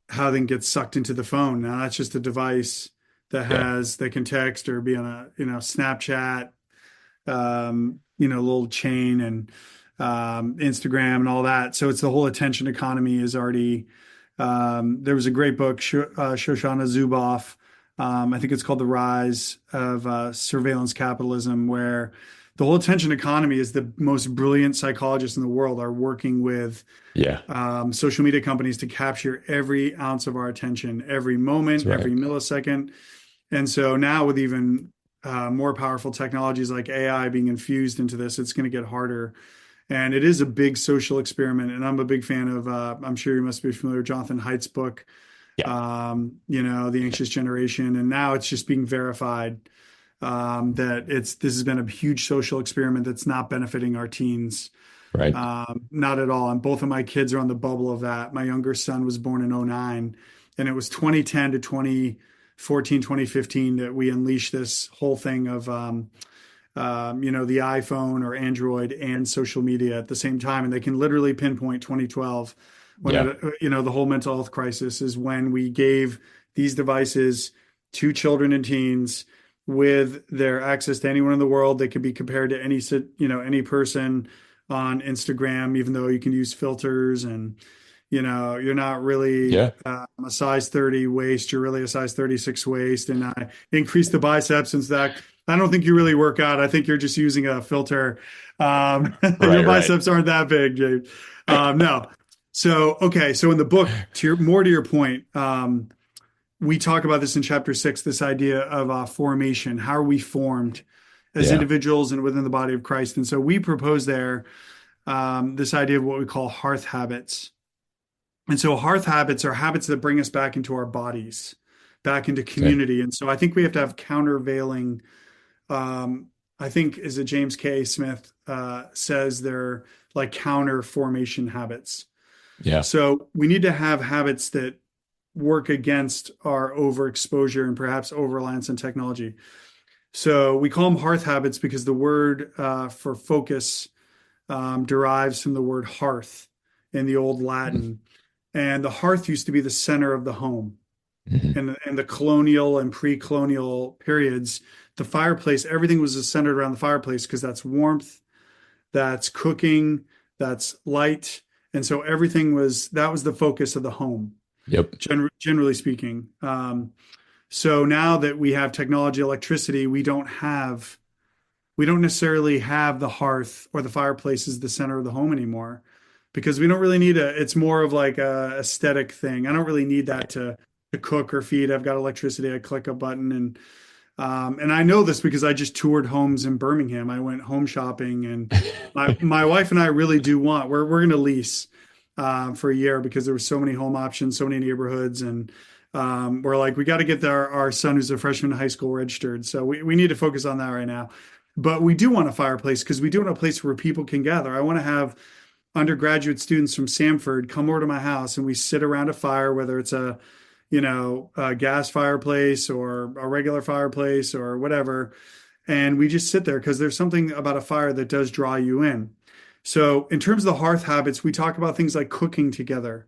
how they can get sucked into the phone. Now that's just a device that they can text or be on a, Snapchat, little chain and Instagram and all that. So it's the whole attention economy is already, there was a great book, Shoshana Zuboff. I think it's called The Rise of Surveillance Capitalism, where the whole attention economy is the most brilliant psychologists in the world are working with social media companies to capture every ounce of our attention, every moment, every millisecond. And so now with even more powerful technologies like AI being infused into this, it's going to get harder. And it is a big social experiment. And I'm a big fan of, I'm sure you must be familiar with Jonathan Haidt's book, The Anxious Generation. And now it's just being verified that this has been a huge social experiment that's not benefiting our teens. Right. Not at all. And both of my kids are on the bubble of that. My younger son was born in 2009, and it was 2010 to 2014, 2015 that we unleashed this whole thing of, the iPhone or Android and social media at the same time. And they can literally pinpoint 2012 when, the whole mental health crisis is when we gave these devices to children and teens with their access to anyone in the world. They could be compared to any person on Instagram, even though you can use filters and, you're not really a size 30 waist. You're really a size 36 waist. And I increase the biceps and that. I don't think you really work out. I think you're just using a filter. Your biceps aren't that big, James. No. So, okay. So in the book, more to your point, we talk about this in chapter 6, this idea of formation. How are we formed as individuals and within the body of Christ? And so we propose there this idea of what we call hearth habits. And so hearth habits are habits that bring us back into our bodies, back into community. And so I think we have to have countervailing, I think, is it James K. Smith says they're like counter formation habits. Yeah. So we need to have habits that work against our overexposure and perhaps over-reliance on technology. So we call them hearth habits because the word for focus derives from the word hearth in the old Latin. And the hearth used to be the center of the home. In the colonial and pre-colonial periods, the fireplace, everything was centered around the fireplace because that's warmth, that's cooking, that's light. And so that was the focus of the home. Yep. Generally speaking. So now that we have technology, electricity, we don't necessarily have the hearth or the fireplace as the center of the home anymore because we don't really need it's more of like a aesthetic thing. I don't really need that to cook or feed. I've got electricity. I click a button and I know this because I just toured homes in Birmingham. I went home shopping and my wife and I really do we're going to lease for a year because there were so many home options, so many neighborhoods. And we're like, we got to get our son who's a freshman in high school registered. So we need to focus on that right now. But we do want a fireplace because we do want a place where people can gather. I want to have undergraduate students from Samford come over to my house and we sit around a fire, whether it's a a gas fireplace or a regular fireplace or whatever. And we just sit there because there's something about a fire that does draw you in. So in terms of the hearth habits, we talk about things like cooking together.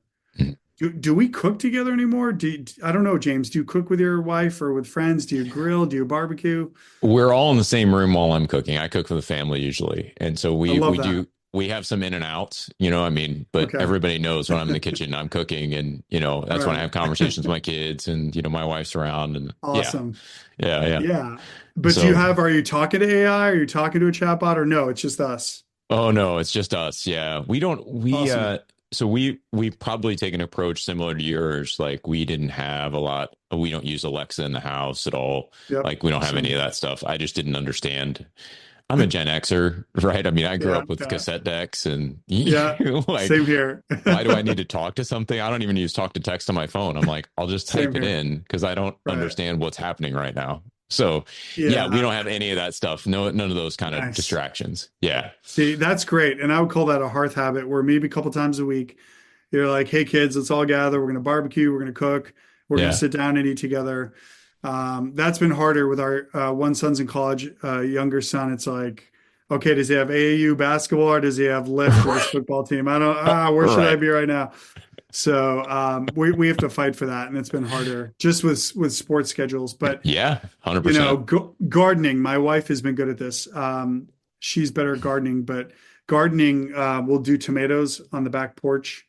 Do we cook together anymore? I don't know, James, do you cook with your wife or with friends? Do you grill? Do you barbecue? We're all in the same room while I'm cooking. I cook for the family usually. And so I love that. we have some in and outs, I mean, but Okay. everybody knows when I'm in the kitchen, I'm cooking, and, that's when I Right. have conversations with my kids, and, my wife's around, and Awesome. yeah. Yeah. But So, are you talking to AI? Are you talking to a chatbot or no? It's just us. oh no, it's just us. Yeah. Awesome. So we probably take an approach similar to yours. Like we don't use Alexa in the house at all. Yep. Like we don't have any of that stuff. I just didn't understand. I'm a Gen Xer, right? I mean, I grew Yeah. up with Yeah. cassette decks, and Yeah. like, Same here. why do I need to talk to something? I don't even use talk to text on my phone. I'm like, I'll just Same type it here. in because I don't Right. understand what's happening right now. So yeah, we Yeah. don't have any of that stuff. No, none of those kind of Nice. distractions. Yeah. See, that's great. And I would call that a hearth habit where maybe a couple times a week, you're like, hey, kids, let's all gather. We're going to barbecue. We're going to cook. We're going to Yeah. sit down and eat together. That's been harder with our one son's in college, younger son. It's like, okay, does he have AAU basketball or does he have lift for his football team? I don't, where should I Right. be right now? So we have to fight for that. And it's been harder just with sports schedules. But, Yeah. 100%. gardening, my wife has been good at this. She's better at gardening, but gardening, we'll do tomatoes on the back porch.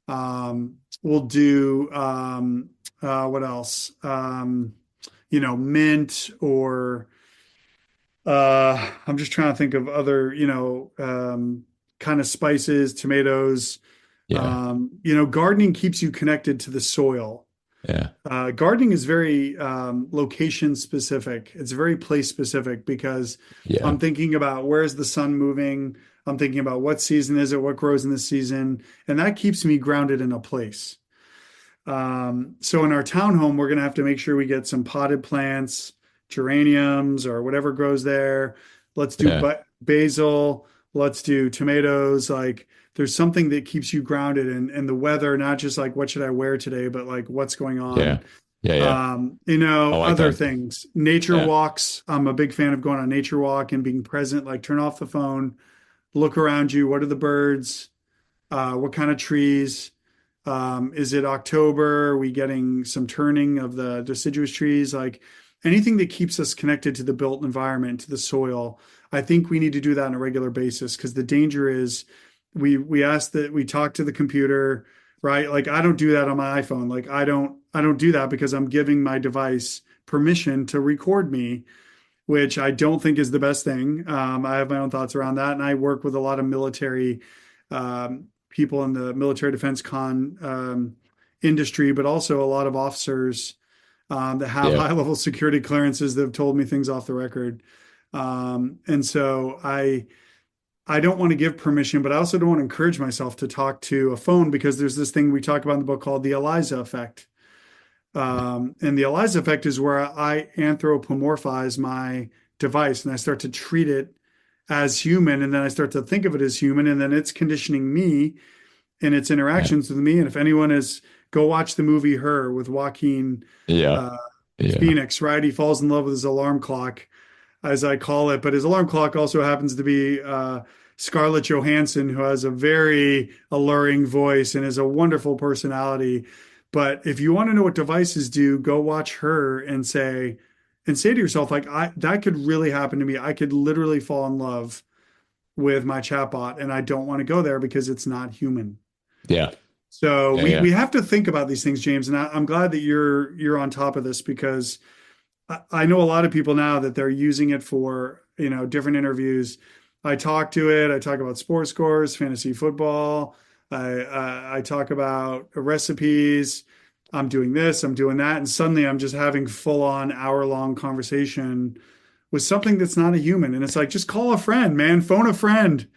We'll do what else? Mint or I'm just trying to think of other, kind of spices, tomatoes. Yeah. Gardening keeps you connected to the soil. Yeah. Gardening is very location specific. It's very place specific because Yeah. I'm thinking about where's the sun moving. I'm thinking about what season is it, what grows in this season, and that keeps me grounded in a place. So in our townhome, we're going to have to make sure we get some potted plants, geraniums, or whatever grows there. Let's do Yeah. basil. Let's do tomatoes. Like there's something that keeps you grounded in the weather, not just like what should I wear today, but like what's going on. Yeah. Yeah. I like Other that. things. Nature Yeah. walks. I'm a big fan of going on a nature walk and being present, like turn off the phone, look around you. What are the birds? What kind of trees? Is it October? Are we getting some turning of the deciduous trees? Like anything that keeps us connected to the built environment, to the soil. I think we need to do that on a regular basis because the danger is we ask that we talk to the computer, right? Like I don't do that on my iPhone. Like I don't do that because I'm giving my device permission to record me, which I don't think is the best thing. I have my own thoughts around that, and I work with a lot of military people in the military defense industry, but also a lot of officers that have Yeah. high level security clearances that have told me things off the record. And so I don't want to give permission, but I also don't want to encourage myself to talk to a phone because there's this thing we talk about in the book called the Eliza effect. And the Eliza effect is where I anthropomorphize my device and I start to treat it as human. And then I start to think of it as human. And then it's conditioning me in its interactions with me. And if anyone go watch the movie Her with Joaquin Yeah. Yeah. Phoenix, right? He falls in love with his alarm clock, as I call it. But his alarm clock also happens to be Scarlett Johansson, who has a very alluring voice and is a wonderful personality. But if you want to know what devices do, go watch Her and say to yourself, like, that could really happen to me. I could literally fall in love with my chatbot, and I don't want to go there because it's not human. Yeah. So Yeah. we have to think about these things, James. And I'm glad that you're on top of this because I know a lot of people now that they're using it for, different interviews. I talk to it. I talk about sports scores, fantasy football. I talk about recipes. I'm doing this, I'm doing that. And suddenly I'm just having full on hour-long conversation with something that's not a human. And it's like, just call a friend, man, phone a friend.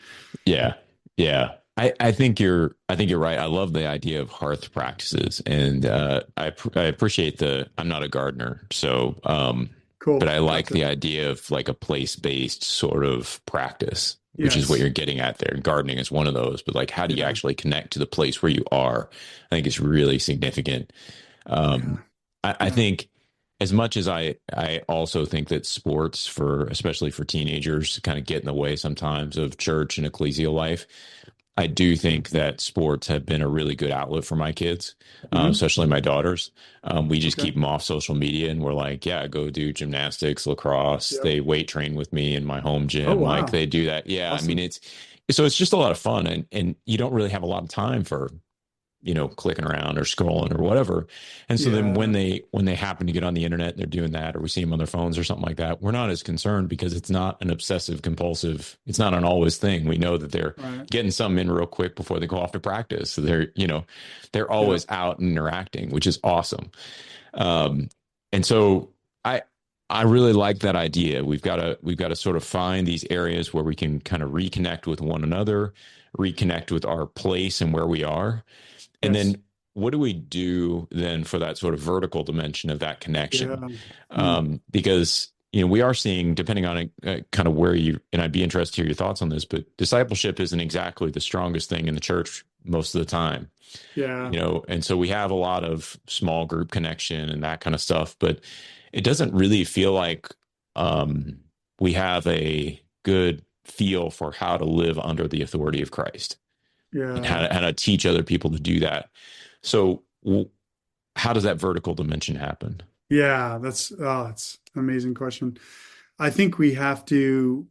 Yeah. Yeah. I think you're right. I love the idea of hearth practices, and I appreciate I'm not a gardener, so Cool. but I like the idea of like a place-based sort of practice, which is what you're getting at there. Gardening is one of those, but like, how do you actually connect to the place where you are? I think it's really significant. Yeah. I think as much as I also think that sports especially for teenagers kind of get in the way sometimes of church and ecclesial life. I do think that sports have been a really good outlet for my kids, Hmm. especially my daughters. We just Okay. keep them off social media and we're like, yeah, go do gymnastics, lacrosse. Yep. They weight train with me in my home Oh, gym. Like wow. they do that. Yeah. I mean, Awesome. it's just a lot of fun and you don't really have a lot of time for clicking around or scrolling or whatever. And so then when Yeah. they happen to get on the internet and they're doing that, or we see them on their phones or something like that, we're not as concerned because it's not an obsessive compulsive, it's not an always thing. We know that they're Right. getting something in real quick before they go off to practice. So they're Yep. always out and interacting, which is awesome. Um, and so I really like that idea. We've got to sort of find these areas where we can kind of reconnect with one another, reconnect with our place and where we are. And Yes. then what do we do then for that sort of vertical dimension of that Yeah. connection? Hmm. Because we are seeing, depending on kind of where and I'd be interested to hear your thoughts on this, but discipleship isn't exactly the strongest thing in the church most of the time, Yeah. and so we have a lot of small group connection and that kind of stuff, but it doesn't really feel like we have a good feel for how to live under the authority of Christ and Yeah. how to teach other people to do that. So how does that vertical dimension happen? Yeah. It's an amazing question. I think we have to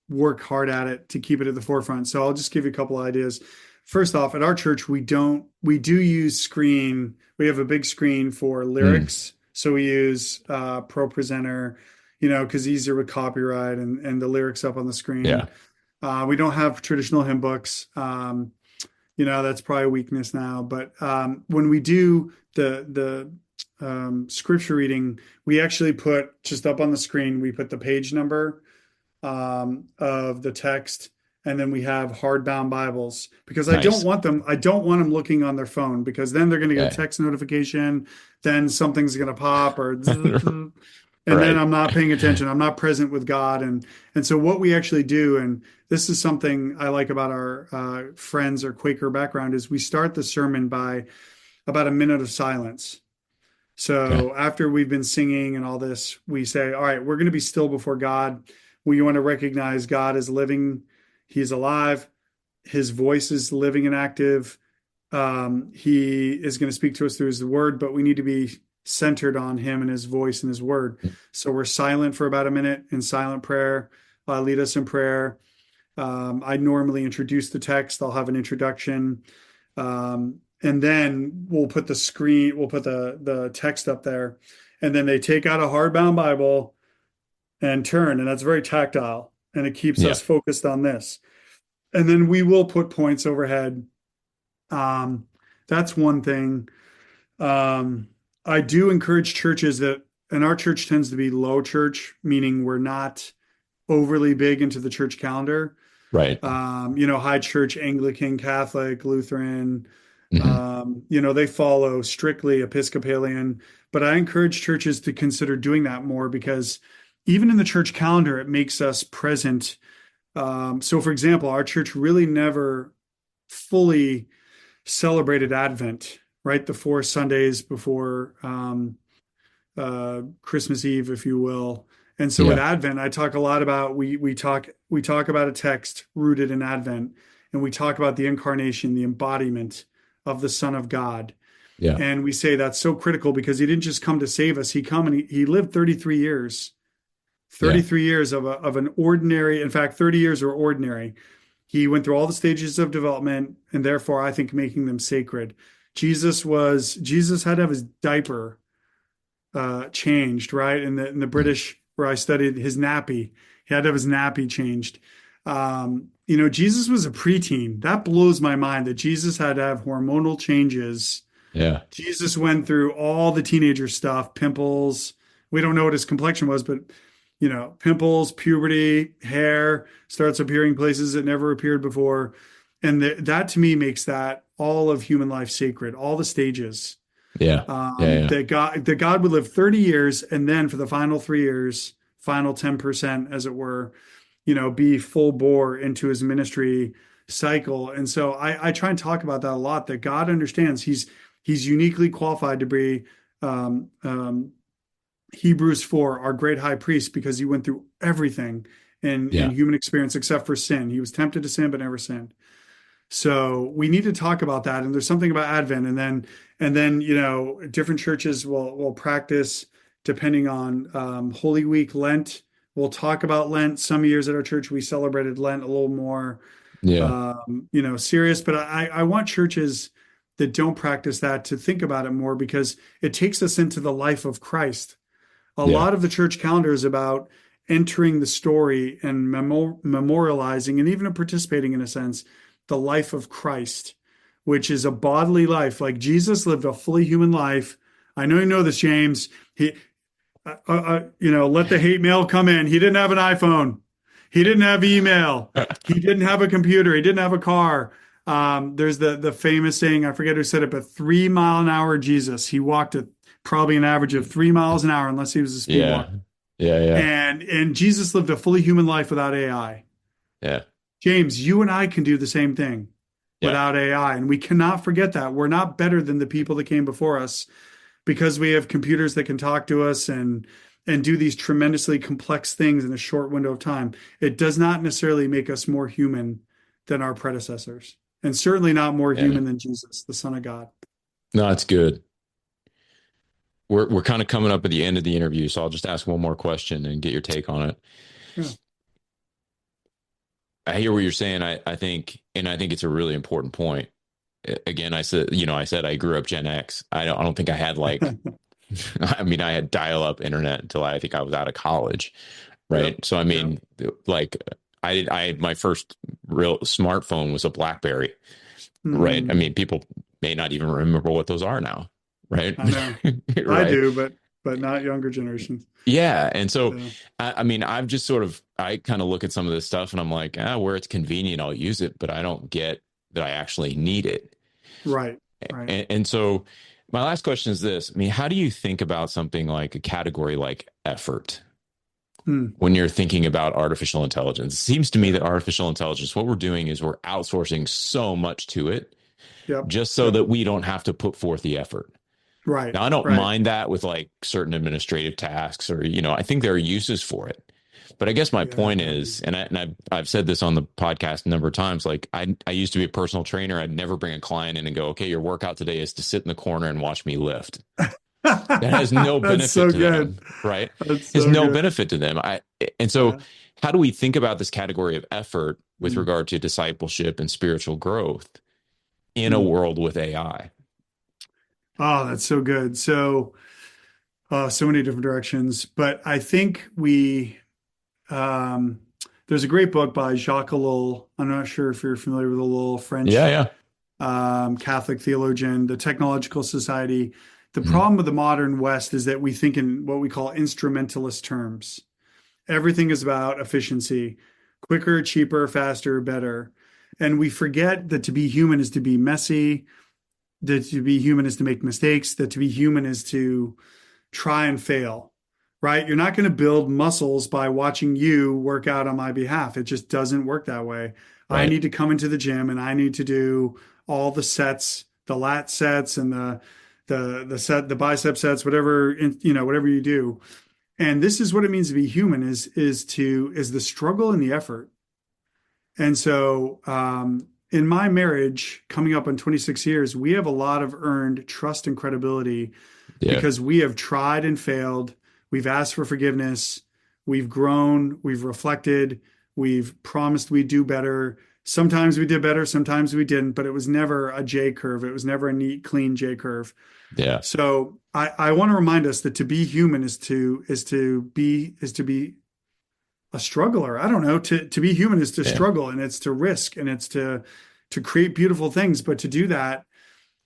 work hard at it to keep it at the forefront. So I'll just give you a couple of ideas. First off, at our church, we do use screen. We have a big screen for Mm, lyrics. So we use Pro Presenter, because easier with copyright and the lyrics up on the yeah. screen. We don't have traditional hymn books. That's probably a weakness now. But when we do the scripture reading, we actually put just up on the screen, we put the page number of the text, and then we have hardbound Bibles because Nice. I don't want them looking on their phone because then they're going to get a Yeah. text notification, then something's going to pop or and then Right. I'm not paying attention. I'm not present with God. And so what we actually do, and this is something I like about our Friends or Quaker background, is we start the sermon by about a minute of silence. Okay. So after we've been singing and all this, we say, all right, we're going to be still before God. We want to recognize God is living. He's alive. His voice is living and active. He is going to speak to us through his word, but we need to be centered on him and his voice and his word. So we're silent for about a minute in silent prayer. Lead us in prayer. I normally introduce the text. I'll have an introduction. And then we'll put the text up there. And then they take out a hardbound Bible and turn. And that's very tactile. And it keeps Yeah. us focused on this. And then we will put points overhead. That's one thing. I do encourage churches and our church tends to be low church, meaning we're not overly big into the church calendar. Right. High church, Anglican, Catholic, Lutheran, Hmm. they follow strictly Episcopalian, but I encourage churches to consider doing that more because even in the church calendar, it makes us present. So for example, our church really never fully celebrated Advent, right? The 4 Sundays before Christmas Eve, if you will. And so with Yeah. Advent, I talk a lot about we talk about a text rooted in Advent, and we talk about the incarnation, the embodiment of the Son of God. Yeah. And we say that's so critical because he didn't just come to save us. He lived 33 years, Yeah. 33 years of an ordinary, in fact, 30 years are ordinary. He went through all the stages of development and therefore I think making them sacred. Jesus had to have his diaper changed, right? In the Mm. British where I studied, his nappy, he had to have his nappy changed. Jesus was a preteen. That blows my mind that Jesus had to have hormonal changes. Yeah. Jesus went through all the teenager stuff, pimples. We don't know what his complexion was, but pimples, puberty, hair starts appearing places it never appeared before. And that to me makes that all of human life sacred, all the stages. Yeah. Yeah. Yeah. That God would live 30 years and then for the final 3 years, final 10%, as it were, be full bore into his ministry cycle. And so I try and talk about that a lot, that God understands He's uniquely qualified to be Hebrews 4, our great high priest, because he went through everything in human experience except for sin. He was tempted to sin, but never sinned. So we need to talk about that. And there's something about Advent, and then different churches will practice depending on Holy Week, Lent. We'll talk about Lent. Some years at our church we celebrated Lent a little more, serious. But I want churches that don't practice that to think about it more, because it takes us into the life of Christ. A lot of the church calendar is about entering the story and memorializing and even participating, in a sense, the life of Christ, which is a bodily life. Like Jesus lived a fully human life. I know you know this, James. He, let the hate mail come in. He didn't have an iPhone. He didn't have email. He didn't have a computer. He didn't have a car. There's the famous saying, I forget who said it, but 3 mile an hour Jesus. He walked at probably an average of 3 miles an hour, unless he was a speed walker. And Jesus lived a fully human life without AI. James, you and I can do the same thing without AI, and we cannot forget that. We're not better than the people that came before us because we have computers that can talk to us and do these tremendously complex things in a short window of time. It does not necessarily make us more human than our predecessors, and certainly not more human than Jesus, the Son of God. No, it's good. We're kind of coming up at the end of the interview, so I'll just ask one more question and get your take on it. Yeah. I hear what you're saying. I think it's a really important point. Again, I said I grew up Gen X. I don't think I had I had dial-up internet until I think I was out of college, right? Yep. So I my first real smartphone was a BlackBerry, right? I mean, people may not even remember what those are now, right? I know. Right? I do, but not younger generations. Yeah. And so, I've just I kind of look at some of this stuff and I'm like, where it's convenient, I'll use it, but I don't get that I actually need it. Right. And so my last question is this. How do you think about something like a category like effort when you're thinking about artificial intelligence? It seems to me that artificial intelligence, what we're doing is we're outsourcing so much to it just so that we don't have to put forth the effort. Right. Now, I don't mind that with certain administrative tasks or, I think there are uses for it. But I guess my point is, and I've said this on the podcast a number of times, I used to be a personal trainer. I'd never bring a client in and go, okay, your workout today is to sit in the corner and watch me lift. That has no benefit to them, right? There's no benefit to them. How do we think about this category of effort with regard to discipleship and spiritual growth in a world with AI? Oh, that's so good. So many different directions. But I think there's a great book by Jacques Ellul. I'm not sure if you're familiar with Ellul, French Catholic theologian, the Technological Society. The problem with the modern West is that we think in what we call instrumentalist terms. Everything is about efficiency, quicker, cheaper, faster, better. And we forget that to be human is to be messy, that to be human is to make mistakes, that to be human is to try and fail, right? You're not going to build muscles by watching you work out on my behalf. It just doesn't work that way. Right. I need to come into the gym and I need to do all the sets, the lat sets and the bicep sets, whatever you do. And this is what it means to be human is the struggle and the effort. And so, in my marriage, coming up on 26 years, we have a lot of earned trust and credibility because we have tried and failed. We've asked for forgiveness. We've grown. We've reflected. We've promised we'd do better. Sometimes we did better. Sometimes we didn't, but it was never a J curve. It was never a neat, clean J curve. Yeah. So I want to remind us that to be human is to be a struggler. I don't know. To be human is to struggle, and it's to risk, and it's to create beautiful things. But to do that,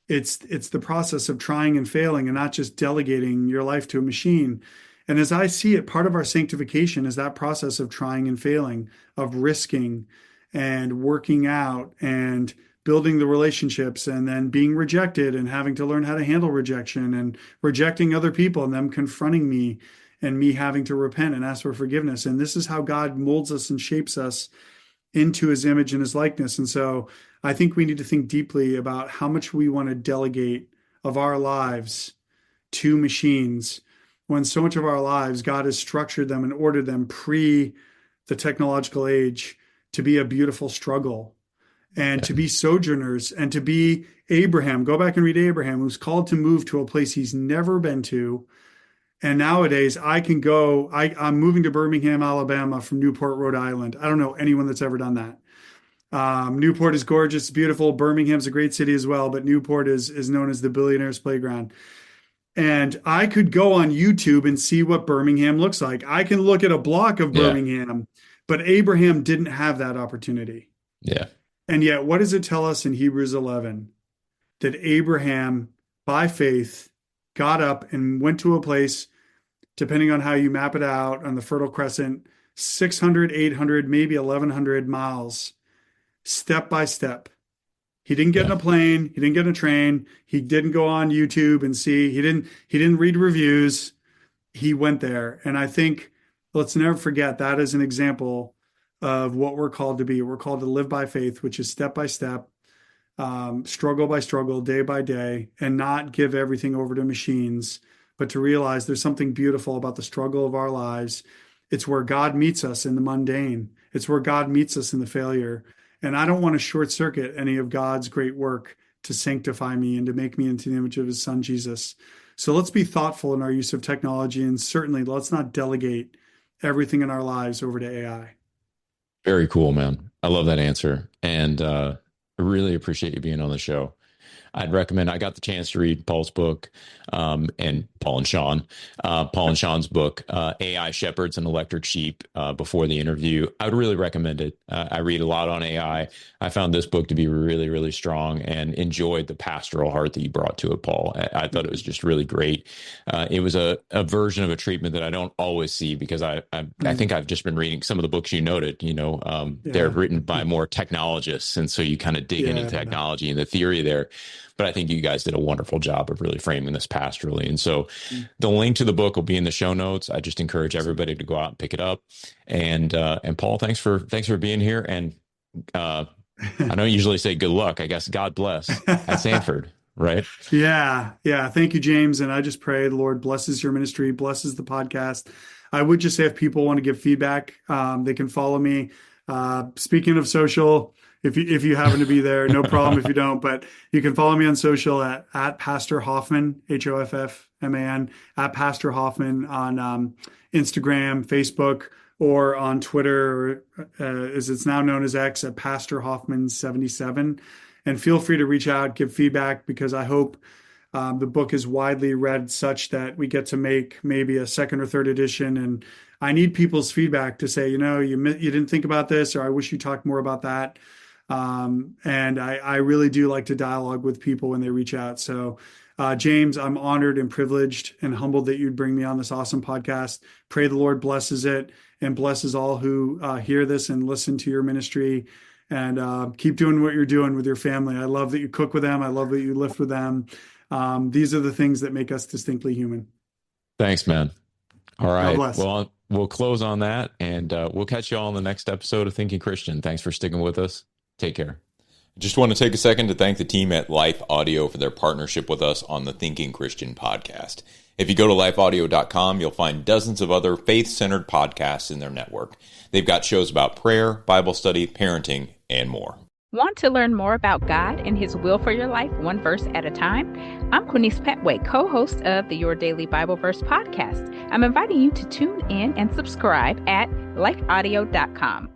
it's the process of trying and failing, and not just delegating your life to a machine. And as I see it, part of our sanctification is that process of trying and failing, of risking and working out and building the relationships, and then being rejected and having to learn how to handle rejection and rejecting other people and them confronting me and me having to repent and ask for forgiveness. And this is how God molds us and shapes us into his image and his likeness. And so I think we need to think deeply about how much we want to delegate of our lives to machines, when so much of our lives, God has structured them and ordered them pre the technological age to be a beautiful struggle and to be sojourners and to be Abraham. Go back and read Abraham, who's called to move to a place he's never been to. And nowadays I can go, I'm moving to Birmingham, Alabama from Newport, Rhode Island. I don't know anyone that's ever done that. Newport is gorgeous, beautiful. Birmingham's a great city as well, but Newport is known as the billionaire's playground. And I could go on YouTube and see what Birmingham looks like. I can look at a block of Birmingham, but Abraham didn't have that opportunity. Yeah. And yet, what does it tell us in Hebrews 11? That Abraham, by faith, got up and went to a place, depending on how you map it out on the Fertile Crescent, 600, 800, maybe 1,100 miles, step by step. He didn't get in a plane. He didn't get in a train. He didn't go on YouTube and see. He didn't read reviews. He went there. And I think let's never forget that is an example of what we're called to be. We're called to live by faith, which is step by step, struggle by struggle, day by day, and not give everything over to machines, but to realize there's something beautiful about the struggle of our lives. It's where God meets us in the mundane. It's where God meets us in the failure. And I don't want to short circuit any of God's great work to sanctify me and to make me into the image of his son, Jesus. So let's be thoughtful in our use of technology. And certainly let's not delegate everything in our lives over to AI. Very cool, man. I love that answer. And I really appreciate you being on the show. I'd recommend, I got the chance to read Paul's book and Paul and Sean's book, AI Shepherds and Electric Sheep, before the interview. I would really recommend it. I read a lot on AI. I found this book to be really, really strong and enjoyed the pastoral heart that you brought to it, Paul. I thought it was just really great. It was a version of a treatment that I don't always see because I think I've just been reading some of the books you noted, they're written by more technologists. And so you kind of dig into technology and the theory there. But I think you guys did a wonderful job of really framing this pastorally. And so the link to the book will be in the show notes. I just encourage everybody to go out and pick it up. And Paul, thanks for being here. And I don't usually say good luck. I guess God bless at Sanford, right? Yeah. Thank you, James. And I just pray the Lord blesses your ministry, blesses the podcast. I would just say if people want to give feedback, they can follow me. Speaking of social, if you happen to be there, no problem if you don't, but you can follow me on social at Pastor Hoffman, Hoffman, at Pastor Hoffman on Instagram, Facebook, or on Twitter, as it's now known as X, at Pastor Hoffman 77. And feel free to reach out, give feedback, because I hope the book is widely read such that we get to make maybe a second or third edition. And I need people's feedback to say, you didn't think about this, or I wish you talked more about that. And I really do like to dialogue with people when they reach out. So, James, I'm honored and privileged and humbled that you'd bring me on this awesome podcast. Pray the Lord blesses it and blesses all who hear this and listen to your ministry, and keep doing what you're doing with your family. I love that you cook with them. I love that you lift with them. These are the things that make us distinctly human. Thanks, man. All right. Well, we'll close on that, and we'll catch you all in the next episode of Thinking Christian. Thanks for sticking with us. Take care. Just want to take a second to thank the team at Life Audio for their partnership with us on the Thinking Christian podcast. If you go to lifeaudio.com, you'll find dozens of other faith-centered podcasts in their network. They've got shows about prayer, Bible study, parenting, and more. Want to learn more about God and His will for your life, one verse at a time? I'm Quinice Petway, co-host of the Your Daily Bible Verse podcast. I'm inviting you to tune in and subscribe at lifeaudio.com.